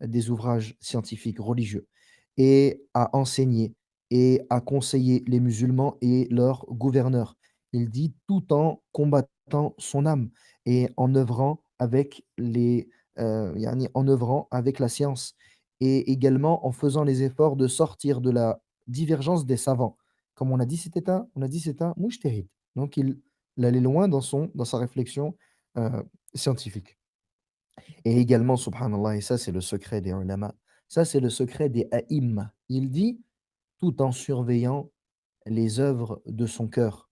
des ouvrages scientifiques religieux, et à enseigner, et à conseiller les musulmans et leurs gouverneurs. Il dit tout en combattant son âme et en œuvrant avec yani en œuvrant avec la science, et également en faisant les efforts de sortir de la divergence des savants. Comme on a dit c'est un mujtahid. Donc il allait loin dans sa réflexion, scientifique. Et également, subhanallah, et ça c'est le secret des ulama, ça c'est le secret des a'imma. Il dit, tout en surveillant les œuvres de son cœur,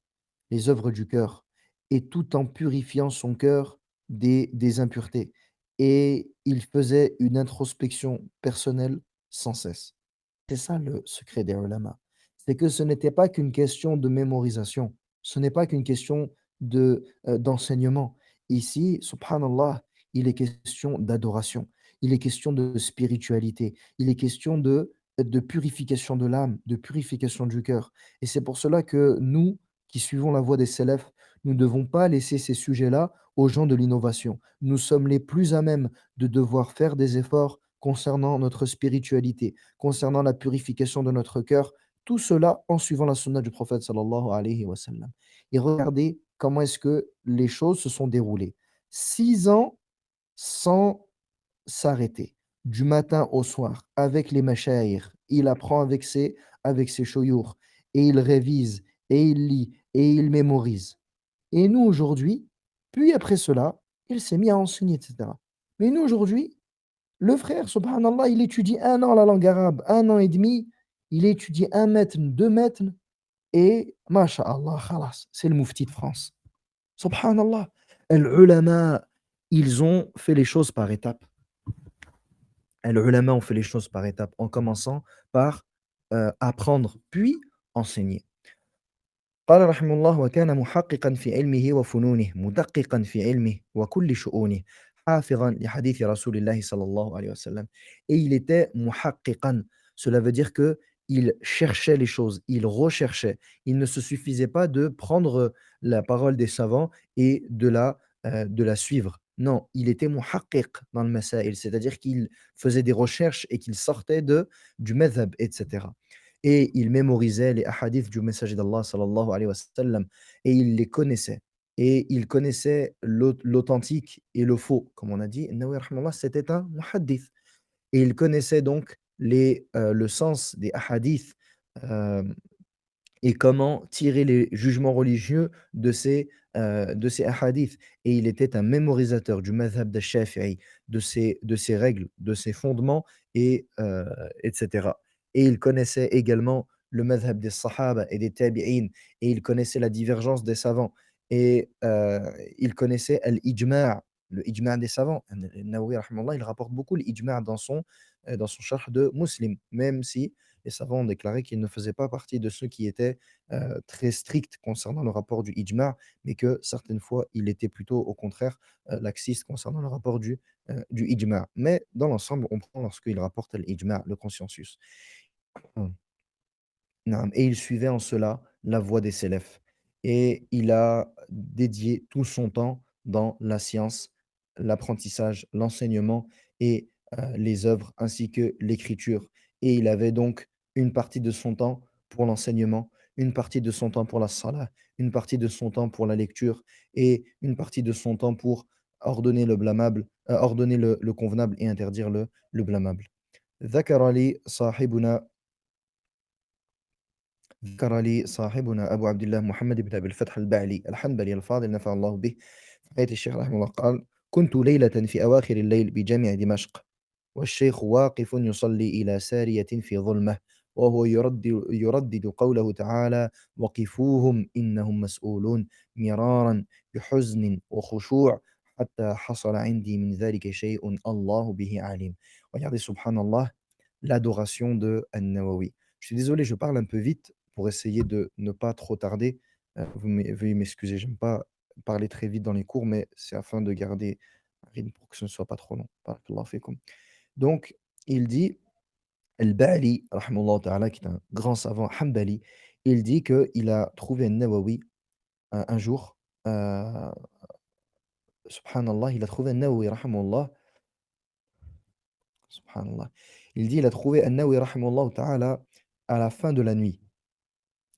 les œuvres du cœur, et tout en purifiant son cœur des impuretés. Et il faisait une introspection personnelle sans cesse. C'est ça le secret des ulama. C'est que ce n'était pas qu'une question de mémorisation, ce n'est pas qu'une question d'enseignement. Ici, subhanallah, il est question d'adoration, il est question de spiritualité, il est question de purification de l'âme, de purification du cœur. Et c'est pour cela que nous, qui suivons la voie des salafs, nous ne devons pas laisser ces sujets-là aux gens de l'innovation. Nous sommes les plus à même de devoir faire des efforts concernant notre spiritualité, concernant la purification de notre cœur, tout cela en suivant la sunna du prophète sallallahu alayhi wa sallam. Et regardez comment est-ce que les choses se sont déroulées. 6 ans sans s'arrêter, du matin au soir, avec les mashayikh. Il apprend avec ses choyours, et il révise, et il lit, et il mémorise. Et nous aujourd'hui, puis après cela, il s'est mis à enseigner, etc. Mais nous aujourd'hui, le frère, subhanallah, il étudie 1 an la langue arabe, 1 an et demi, il étudie 1 mètre, 2 mètres, et masha'Allah, khalas, c'est le moufti de France. Subhanallah. Al-ulama, ils ont fait les choses par étapes. Al-ulama ont fait les choses par étapes, en commençant par apprendre, puis enseigner. قال رحمه الله: وكان محققا في علمه وفنونه مدققا في علمه وكل شؤونه حافظا لحديث رسول الله صلى الله عليه وسلم. Et il était muhaqqiqan. Cela veut dire que il cherchait les choses, il recherchait. Il ne se suffisait pas de prendre la parole des savants et de la suivre. Non, il était muhaqqiq dans le masail, c'est-à-dire qu'il faisait des recherches et qu'il sortait du madhab, etc. Et il mémorisait les hadiths du messager d'Allah sallallahu alayhi wa sallam, et il les connaissait. Et il connaissait l'authentique et le faux. Comme on a dit, Nawawi rahimahullah, c'était un muhaddith. et il connaissait donc le sens des hadiths, hem et comment tirer les jugements religieux de ces hadiths. Et il était un mémorisateur du madhab de Shafi'i, de ses règles, de ses fondements et cetera. Et il connaissait également le madhab des sahaba et des tabi'in, et il connaissait la divergence des savants, il connaissait al-ijma', le ijma' des savants. An-Nawawi rahimahullah, il rapporte beaucoup l'ijma' dans son charh de Muslim, même si les savants ont déclaré qu'il ne faisait pas partie de ceux qui étaient, très stricts concernant le rapport du ijma', mais que certaines fois, il était plutôt au contraire, laxiste concernant le rapport du ijma'. Mais dans l'ensemble, on prend lorsqu'il rapporte l'ijma', le consensus. Naam, et il suivait en cela la voie des sélèfs, et il a dédié tout son temps dans la science, l'apprentissage, l'enseignement et les œuvres ainsi que l'écriture, et il avait donc une partie de son temps pour l'enseignement, une partie de son temps pour la salah, une partie de son temps pour la lecture et une partie de son temps pour ordonner le convenable et interdire le blâmable. ذكر لي صاحبنا ذكر لي صاحبنا أبو عبد الله محمد بن أبي الفتح البعلي الحنبلي الفاضل نفع الله به في حياة الشيخ رحمه الله قال: كنت ليلة في أواخر الليل بجامع دمشق، والشيخ واقف يصلي إلى سارية في ظلمة، وهو يردد قوله تعالى: وقفوهم إنهم مسؤولون، مرارا بحزن وخشوع، حتى حصل عندي من ذلك شيء الله به عليم. Regardez, subhanallah, l'adoration de An-Nawawi. Je suis désolé, je parle un peu vite pour essayer de ne pas trop tarder. Veuillez m'excuser, j'aime pas parler très vite dans les cours, mais c'est afin de garder un rythme pour que ce ne soit pas trop long. Barakallahu fikum. Donc, il dit, Al-Ba'li, rahimahullah ta'ala, qui est un grand savant Hanbali, il dit qu'il a trouvé An-Nawawi un jour, subhanallah, il a trouvé An-Nawawi, rahimahullah, subhanallah. Il dit, il a trouvé An-Nawawi, rahimahullah ta'ala, à la fin de la nuit,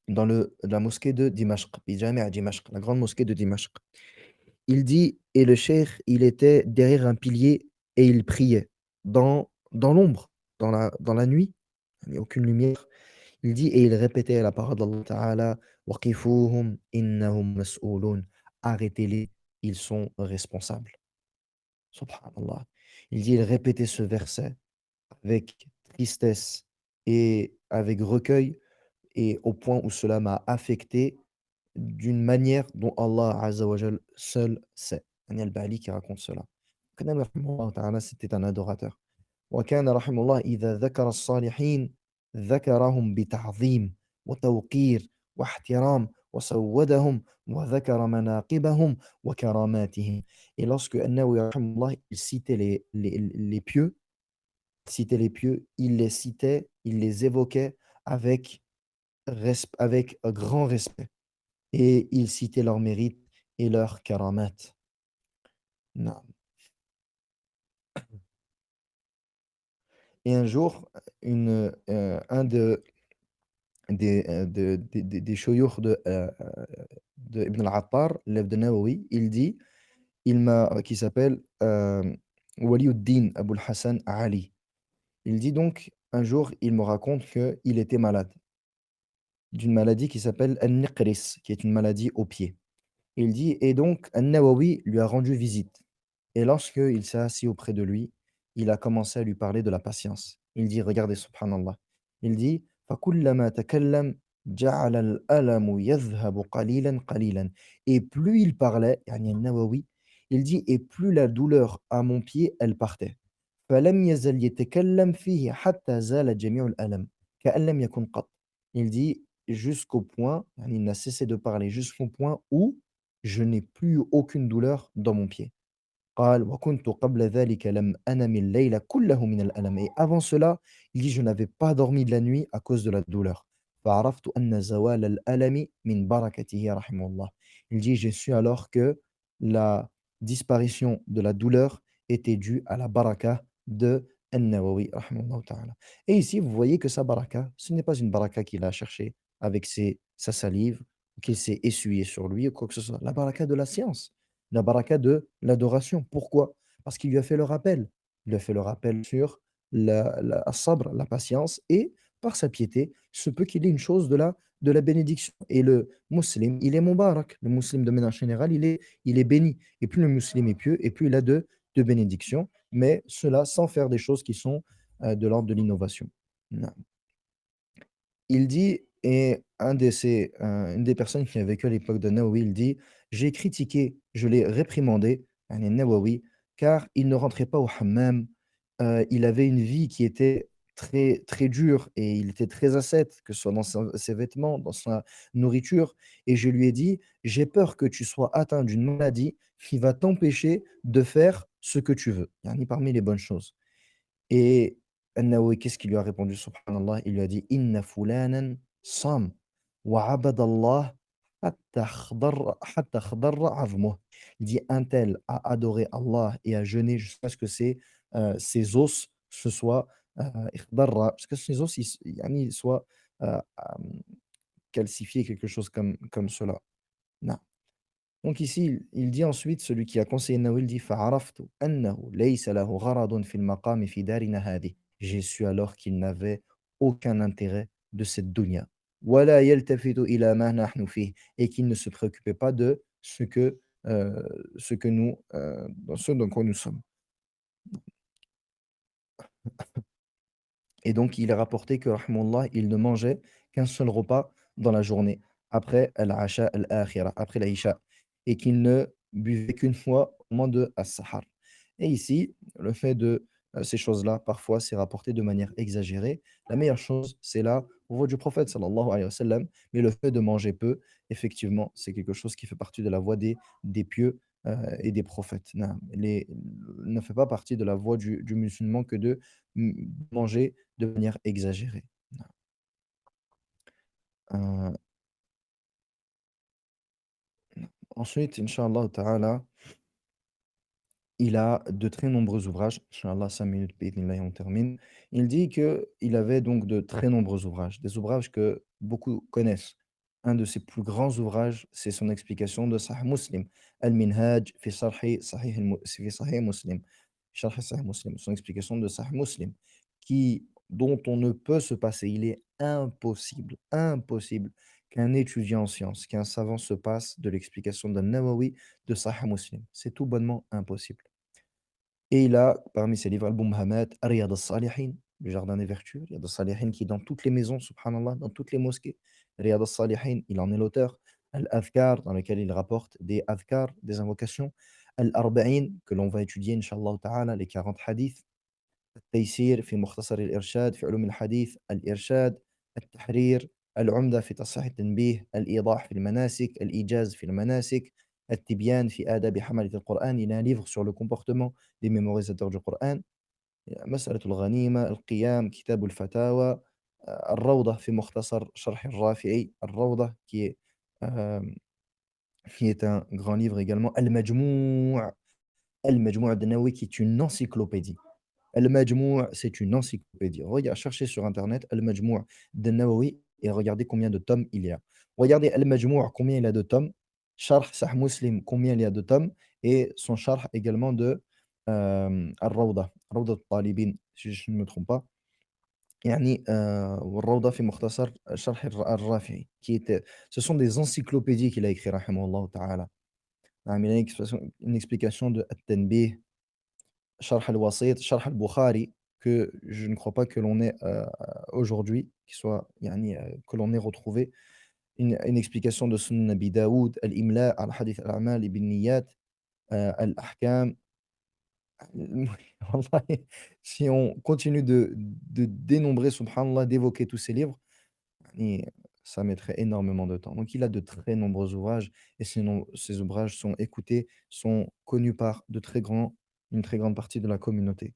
dans la mosquée de Dimashq, Bijami' à Dimashq, la grande mosquée de Dimashq. Il dit: «Et le cheikh, il était derrière un pilier et il priait dans l'ombre, dans la nuit, il y a aucune lumière». Il dit, et il répétait la parole d'Allah Ta'ala: «Waqifuhum innahum mas'ouloun». Arrêtez-les, ils sont responsables. Subhanallah. Il dit, il répétait ce verset avec tristesse et avec recueil, et au point où cela m'a affecté d'une manière dont Allah Azza wa Jal seul sait. Daniel Bali qui raconte cela. Kana rahimahullah ta'ala, c'était un adorateur. وكان رحمه الله إذا ذكر الصالحين ذكرهم بتعظيم وتوقير واحترام وسودهم وذكر مناقبهم وكراماتهم. Et lorsque An-Nawawi rahimahullah, il citait les pieux, il les citait, il les évoquait avec, avec un grand respect, et il citait leurs mérites et leurs karamat. Naam. Et un jour, un des shuyukh de Ibn al-Attar, l'élève de Nawawi, il dit, qui s'appelle Waliuddin Abul Hassan Ali. Il dit donc, un jour, il me raconte qu'il était malade, d'une maladie qui s'appelle An-Niqris, qui est une maladie au pied. Il dit, et donc, An-Nawawi lui a rendu visite. Et lorsqu'il s'est assis auprès de lui, il a commencé à lui parler de la patience. Il dit, regardez, subhanallah. Il dit, فَكُلَّمَا تَكَلَّمَ جَعَلَ الْأَلَمُ يَذْهَبُ قَلِيلًا قَلِيلًا. Et plus il parlait, يعني An-Nawawi, il dit, et plus la douleur à mon pied, elle partait. فَلَمْ يَزَلْ يَتَكَلَّمْ فِيهِ حَتَّى زَالَ جَمِيعُ الْأَلَمِ كَأَنْ لَمْ يَكُنْ قَطْ. Il dit, jusqu'au point, يعني il n'a cessé de parler jusqu'au point où je n'ai plus aucune douleur dans mon pied. قال: «وكنت قبل ذلك لم أنم الليل كله من الألم». Et avant cela, il dit: «Je n'avais pas dormi de la nuit à cause de la douleur». فعرفت أن زوال الألم من بركته رحمه الله. Il dit: «J'ai su alors que la disparition de la douleur était due à la baraka de An-Nawawi rahimahullah ta'ala». Et ici, vous voyez que sa baraka, ce n'est pas une baraka qu'il a cherchée avec sa salive, ou qu'il s'est essuyé sur lui ou quoi que ce soit. La baraka de la science, la baraka de l'adoration. Pourquoi? Parce qu'il lui a fait le rappel. Il lui a fait le rappel sur as-sabr, la patience, et par sa piété, se peut qu'il ait une chose de la bénédiction. Et le musulman, il est mubarak. Le musulman de manière générale, il est béni. Et plus le musulman est pieux, et plus il a de bénédictions, mais cela sans faire des choses qui sont de l'ordre de l'innovation. Il dit, et une des personnes qui a vécu à l'époque de Nawawi, il dit: «J'ai critiqué, je l'ai réprimandé, yani Nawawi, car il ne rentrait pas au hammam, il avait une vie qui était très, très dure et il était très ascète, que ce soit dans ses vêtements, dans sa nourriture, et je lui ai dit: "J'ai peur que tu sois atteint d'une maladie qui va t'empêcher de faire ce que tu veux", yani parmi les bonnes choses. Et An-Nawawi, qu'est-ce qu'il lui a répondu, subhanallah? Il lui a dit: «Inna fulanan sam wa 'abada Allah hatta khadarra 'azmuh». Il dit: «Un tel a adoré Allah et a jeûné jusqu'à ce que ses os se soient, ikhdarra, jusqu'à ce que ses os yani soient, calcifiés», quelque chose comme cela. Non. Donc ici, il dit ensuite, celui qui a conseillé Nawawi, il dit: «فعرفت أنه ليس له غرض في المقام في دارنا هذه». J'ai su alors qu'il n'avait aucun intérêt de cette dunya. ولا يلتفت إلى ما نحن فيه, et qu'il ne se préoccupait pas de ce que nous, dans ce dans quoi nous sommes. Et donc il est rapporté que rahimahullah, il ne mangeait qu'un seul repas dans la journée, après al-asha al-akhira, après l'Aïcha, et qu'il ne buvait qu'une fois au moment de as-sahar. Et ici, le fait de, ces choses-là, parfois, c'est rapporté de manière exagérée. La meilleure chose, c'est la voie du prophète sallallahu alayhi wa sallam, mais le fait de manger peu, effectivement, c'est quelque chose qui fait partie de la voie des pieux, et des prophètes. Naam. Ne fait pas partie de la voie du musulman que de manger de manière exagérée. Heu, ensuite, inch'Allah ta'ala, il a de très nombreux ouvrages. Inch'Allah, 5 minutes, bi'idhnillah, et on termine. Il dit qu'il avait donc de très nombreux ouvrages, des ouvrages que beaucoup connaissent. Un de ses plus grands ouvrages, c'est son explication de Sahih Muslim, Al-Minhaj fi Sahih Muslim, Sharh Sahih Muslim, son explication de Sahih Muslim, dont on ne peut se passer. Il est impossible, impossible qu'un étudiant en sciences, qu'un savant se passe de l'explication d'un Nawawi de Sahih Muslim. C'est tout bonnement impossible. Et il a, parmi ses livres, Al-Bumhamat, Riyad al-Salihin, le jardin des vertus, Riyad al-Salihin qui est dans toutes les maisons, subhanallah, dans toutes les mosquées. Riyad al-Salihin, il en est l'auteur. Al-Adhkar, dans lequel il rapporte des adhkar, des invocations. Al-Arba'in, que l'on va étudier, Inch'Allah ta'ala, les 40 hadiths. التيسير في مختصر الإرشاد في علوم الحديث، الإرشاد، التحرير، العمدة في تصحيح التنبيه، الإيضاح في المناسك، الإيجاز في المناسك، التبيان في آداب حملة القرآن. Il a un livre sur le comportement des mémorisateurs du Coran. مسألة الغنيمة، القيام، كتاب الفتاوى، الروضة في مختصر شرح الرافعي، الروضة euh, qui est un grand livre également. Al-Majmou', Al-Majmou' de Nawawi, qui est une encyclopédie. Al-Majmou', c'est une encyclopédie. Cherchez sur internet Al-Majmou' de-Nawawi et regardez combien de tomes il y a. Regardez Al-Majmou' combien il a de tomes, Sharh Sahih Muslim combien il y a de tomes, et son sharh également de Al-Rawda, Rawda al-Talibin, si je ne me trompe pas. يعني والروضة في مختصر شرح الرافعي, ce sont des encyclopédies qu'il a écrit rahimahullah ta'ala. Il a une explication de At-Tanbih, Sharh al-Wasit, Sharh al-Bukhari, que je ne crois pas que l'on ait, aujourd'hui, qui soit yani, que l'on ait retrouvé. Une explication de Sunan Abi Daoud, Al-Imla' al-Hadith al-A'mal bin-Niyyat, Al-Ahkam. Wallahi, si on continue de dénombrer, subhanallah, d'évoquer tous ces livres, yani, ça mettrait énormément de temps. Donc il a de très nombreux ouvrages, et ces ouvrages sont écoutés, sont connus par une très grande partie de la communauté.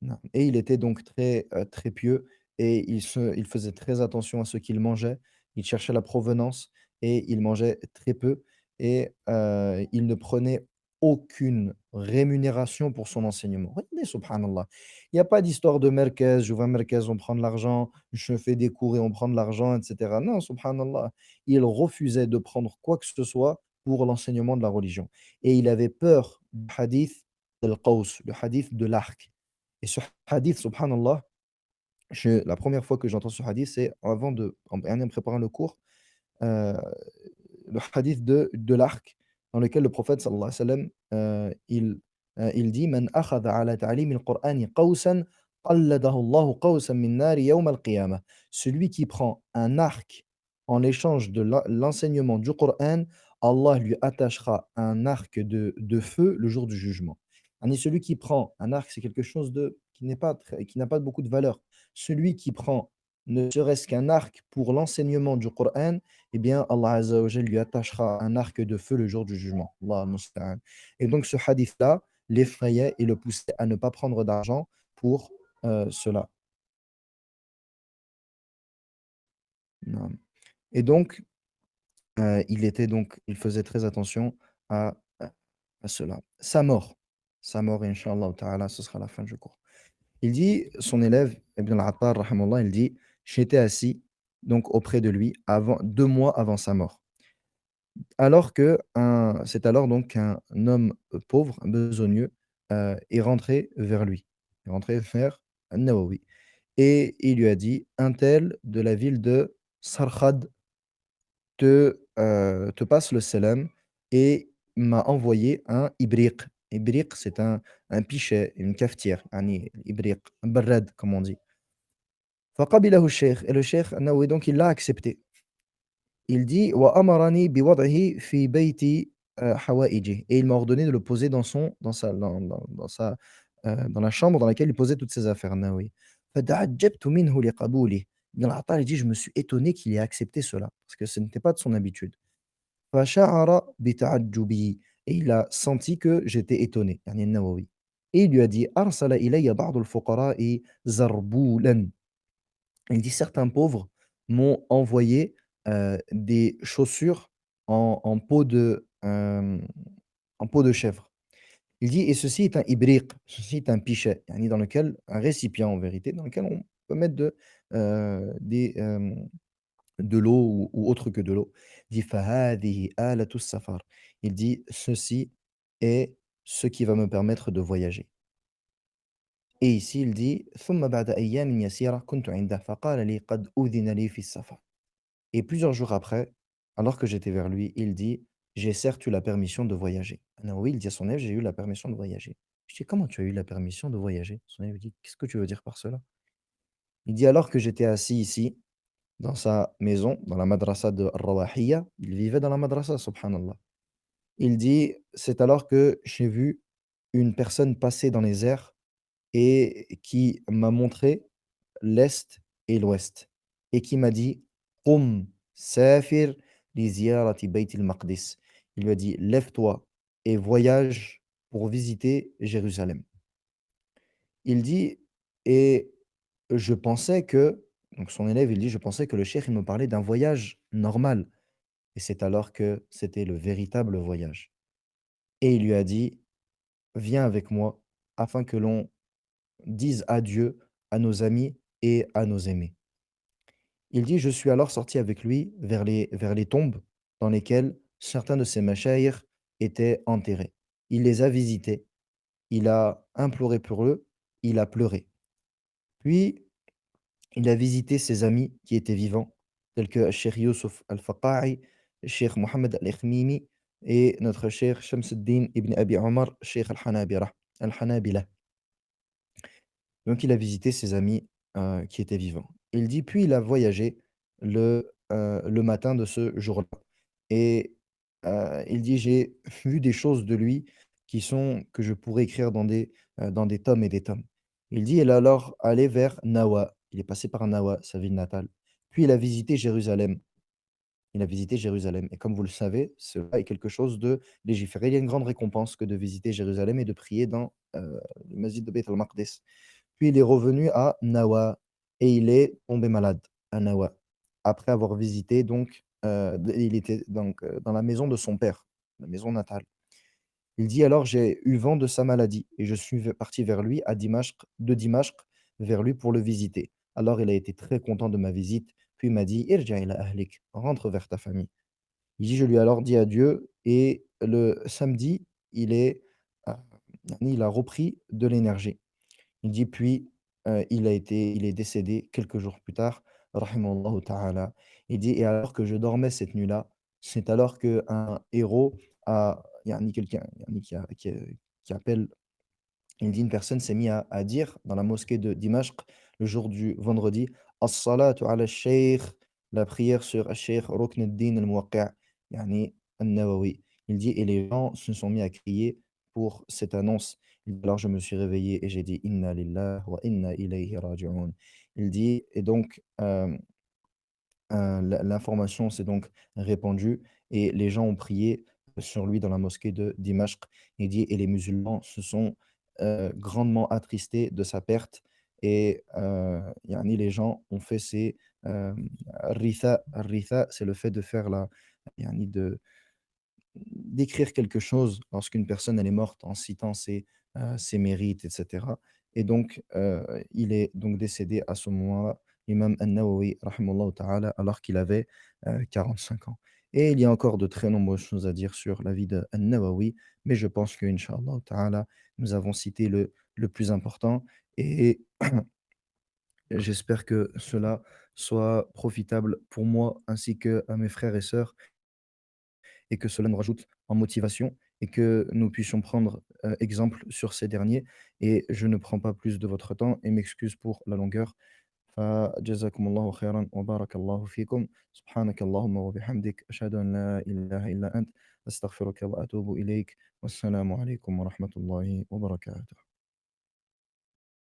Non, et il était donc très, très pieux, et il faisait très attention à ce qu'il mangeait. Il cherchait la provenance, et il mangeait très peu, et il ne prenait aucune rémunération pour son enseignement. Regardez, subhanallah. Il y a pas d'histoire de merkez, j'ouvre un merkez, on prend de l'argent, je fais des cours et on prend de l'argent, et cetera. Non, subhanallah. Il refusait de prendre quoi que ce soit pour l'enseignement de la religion, et il avait peur du hadith al-qaws, le hadith de l'arc. Et ce hadith, subhanallah, la première fois que j'entends ce hadith, c'est en préparant le cours, heu, le hadith de l'arc dans lequel le prophète sallallahu alayhi wa sallam, il dit: «Man akhadha ala ta'lim al-Qur'ani qawsan, qalladahu Allahu qawsan min nar yawm al-qiyamah». Celui qui prend un arc en échange de l'enseignement du Coran, Allah lui attachera un arc de feu le jour du jugement. Yani celui qui prend un arc, c'est quelque chose qui n'a pas beaucoup de valeur. Celui qui prend ne serait-ce qu'un arc pour l'enseignement du Coran, eh bien, Allah Azza wa Jal lui attachera un arc de feu le jour du jugement. Allah musta'an. Et donc, ce hadith-là l'effrayait et le poussait à ne pas prendre d'argent pour cela. Naam. Et donc, il faisait très attention à à cela. Sa mort, Inch'Allah ta'ala, ce sera la fin du cours. Il dit, son élève, Ibn al-Attar, rahimallah, il dit, j'étais assis donc auprès de lui 2 mois avant sa mort. C'est alors donc qu'un homme pauvre, besogneux, est rentré vers lui. Il est rentré vers An-Nawawi et il lui a dit: «Un tel de la ville de Sarkhad te passe le salam et m'a envoyé un ibriq». Ibriq, c'est un pichet, une cafetière, يعني ibriq, un barrad comme on dit. فقبله الشيخ et le cheikh An-Nawawi donc il l'a accepté. Il dit: «Wa amarani biwad'ihi fi bayti hawaïji» et il m'a ordonné de le poser dans la chambre dans laquelle il posait toutes ses affaires, Nawawi. «Fata'ajjabtu minhu liqaboulih». Ibn al-Attar, il dit: «Je me suis étonné qu'il ait accepté cela, parce que ce n'était pas de son habitude». «Fasha'ara bita'ajjubi» et il a senti que j'étais étonné, yani an-Nawawi. Et il lui a dit: «Arsala ilayya ba'd al-fuqara'i zarboulan». Il dit: «Certains pauvres m'ont envoyé, des chaussures en peau en peau de chèvre». Il dit: «Et ceci est un ibriq, ceci est un pichet», yani dans lequel un récipient en vérité, dans lequel on peut mettre de l'eau ou autre que de l'eau. Il dit: «Fahadhihi alatu safar». Il dit: «Ceci est ce qui va me permettre de voyager». Et ici il dit: «Thumma ba'da ayyamin yasira kuntu 'indah faqala li qad udhina li fi as-safar». Et plusieurs jours après, alors que j'étais vers lui, il dit: «J'ai certes eu la permission de voyager». Oui, il dit à son élève: «J'ai eu la permission de voyager». Je dis: «Comment tu as eu la permission de voyager?» Son élève dit: «Qu'est-ce que tu veux dire par cela?» Il dit: «Alors que j'étais assis ici, dans sa maison, dans la madrasa de Ar-Rawahiyya», il vivait dans la madrasa, subhanallah. Il dit: «C'est alors que j'ai vu une personne passer dans les airs et qui m'a montré l'est et l'ouest et qui m'a dit: «Qum safir li ziyarati Bayt al-Maqdis». Il lui a dit: «Lève-toi et voyage pour visiter Jérusalem». Il dit et je pensais que donc son élève, il dit: «Je pensais que le cheikh, il me parlait d'un voyage normal» et c'est alors que c'était le véritable voyage et il lui a dit: «Viens avec moi afin que l'on dise adieu à nos amis et à nos aimés». Il dit: «Je suis alors sorti avec lui vers les tombes dans lesquelles certains de ses mashayikh étaient enterrés. Il les a visités, il a imploré pour eux, il a pleuré. Puis, il a visité ses amis qui étaient vivants, tels que Cheikh Youssouf Al-Faqa'i, Cheikh Mohammed Al-Ikhmimi et notre Cheikh Shamsuddin ibn Abi Omar, Cheikh Al-Hanabila». Donc il a visité ses amis, qui étaient vivants. Il dit: «Puis il a voyagé le matin de ce jour-là» et il dit: «J'ai vu des choses de lui que je pourrais écrire dans des tomes et des tomes». Il dit: «Il est alors allé vers Nawa». Il est passé par Nawa, sa ville natale. Puis il a visité Jérusalem. Il a visité Jérusalem et comme vous le savez, cela est quelque chose de légiféré. Il y a une grande récompense que de visiter Jérusalem et de prier dans, le masjid de Beit al-Maqdis. Puis il est revenu à Nawa et il est tombé malade à Nawa. Après avoir visité donc, il était donc, dans la maison de son père, la maison natale. Il dit: «Alors j'ai eu vent de sa maladie et je suis parti vers lui à Dimashq vers lui pour le visiter. Alors il a été très content de ma visite, puis il m'a dit: "Irja' ila ahlik", rentre vers ta famille». Il dit: «Je lui ai alors dit adieu et le samedi, il a repris de l'énergie». Il dit: «Puis, il est décédé quelques jours plus tard, rahimahullahu ta'ala». Il dit: «Et alors que je dormais cette nuit-là, c'est alors qu'un héros a» yani quelqu'un yani qui appelle il dit: «Une personne s'est mis à dire dans la mosquée de Dimashq, le jour du vendredi: "As-salatu ala ash-shaykh", la prière sur ash-shaykh Rukn ad-Din al-Muwaqqa', yani an-Nawawi. Il dit: «Et les gens se sont mis à crier pour cette annonce. Il dit: Alors je me suis réveillé et j'ai dit: "Inna lillahi wa inna ilayhi raji'un"». Il dit et donc, l'information s'est donc répandue et les gens ont prié sur lui dans la mosquée de Dimashq. Il dit: «Et les musulmans se sont, grandement attristés de sa perte et yani les gens ont fait ces, الرثاء c'est le fait de faire la yani d'écrire quelque chose lorsqu'une personne elle est morte en citant ses mérites et cetera et donc il est donc décédé à ce moment-là, l'imam An-Nawawi rahimahullahu ta'ala alors qu'il avait, 45 ans et il y a encore de très nombreuses choses à dire sur la vie de An-Nawawi, mais je pense qu'inch'Allah ta'ala, nous avons cité le plus important et j'espère que cela soit profitable pour moi ainsi qu'à mes frères et sœurs et que cela nous rajoute en motivation et que nous puissions prendre, exemple sur ces derniers et je ne prends pas plus de votre temps et m'excuse pour la longueur. فجزاكم الله خيرًا وبارك الله فيكم. سبحانك اللهم وبحمدك أشهد أن لا إله إلا أنت أستغفرك وأتوب إليك والسلام عليكم ورحمة الله وبركاته.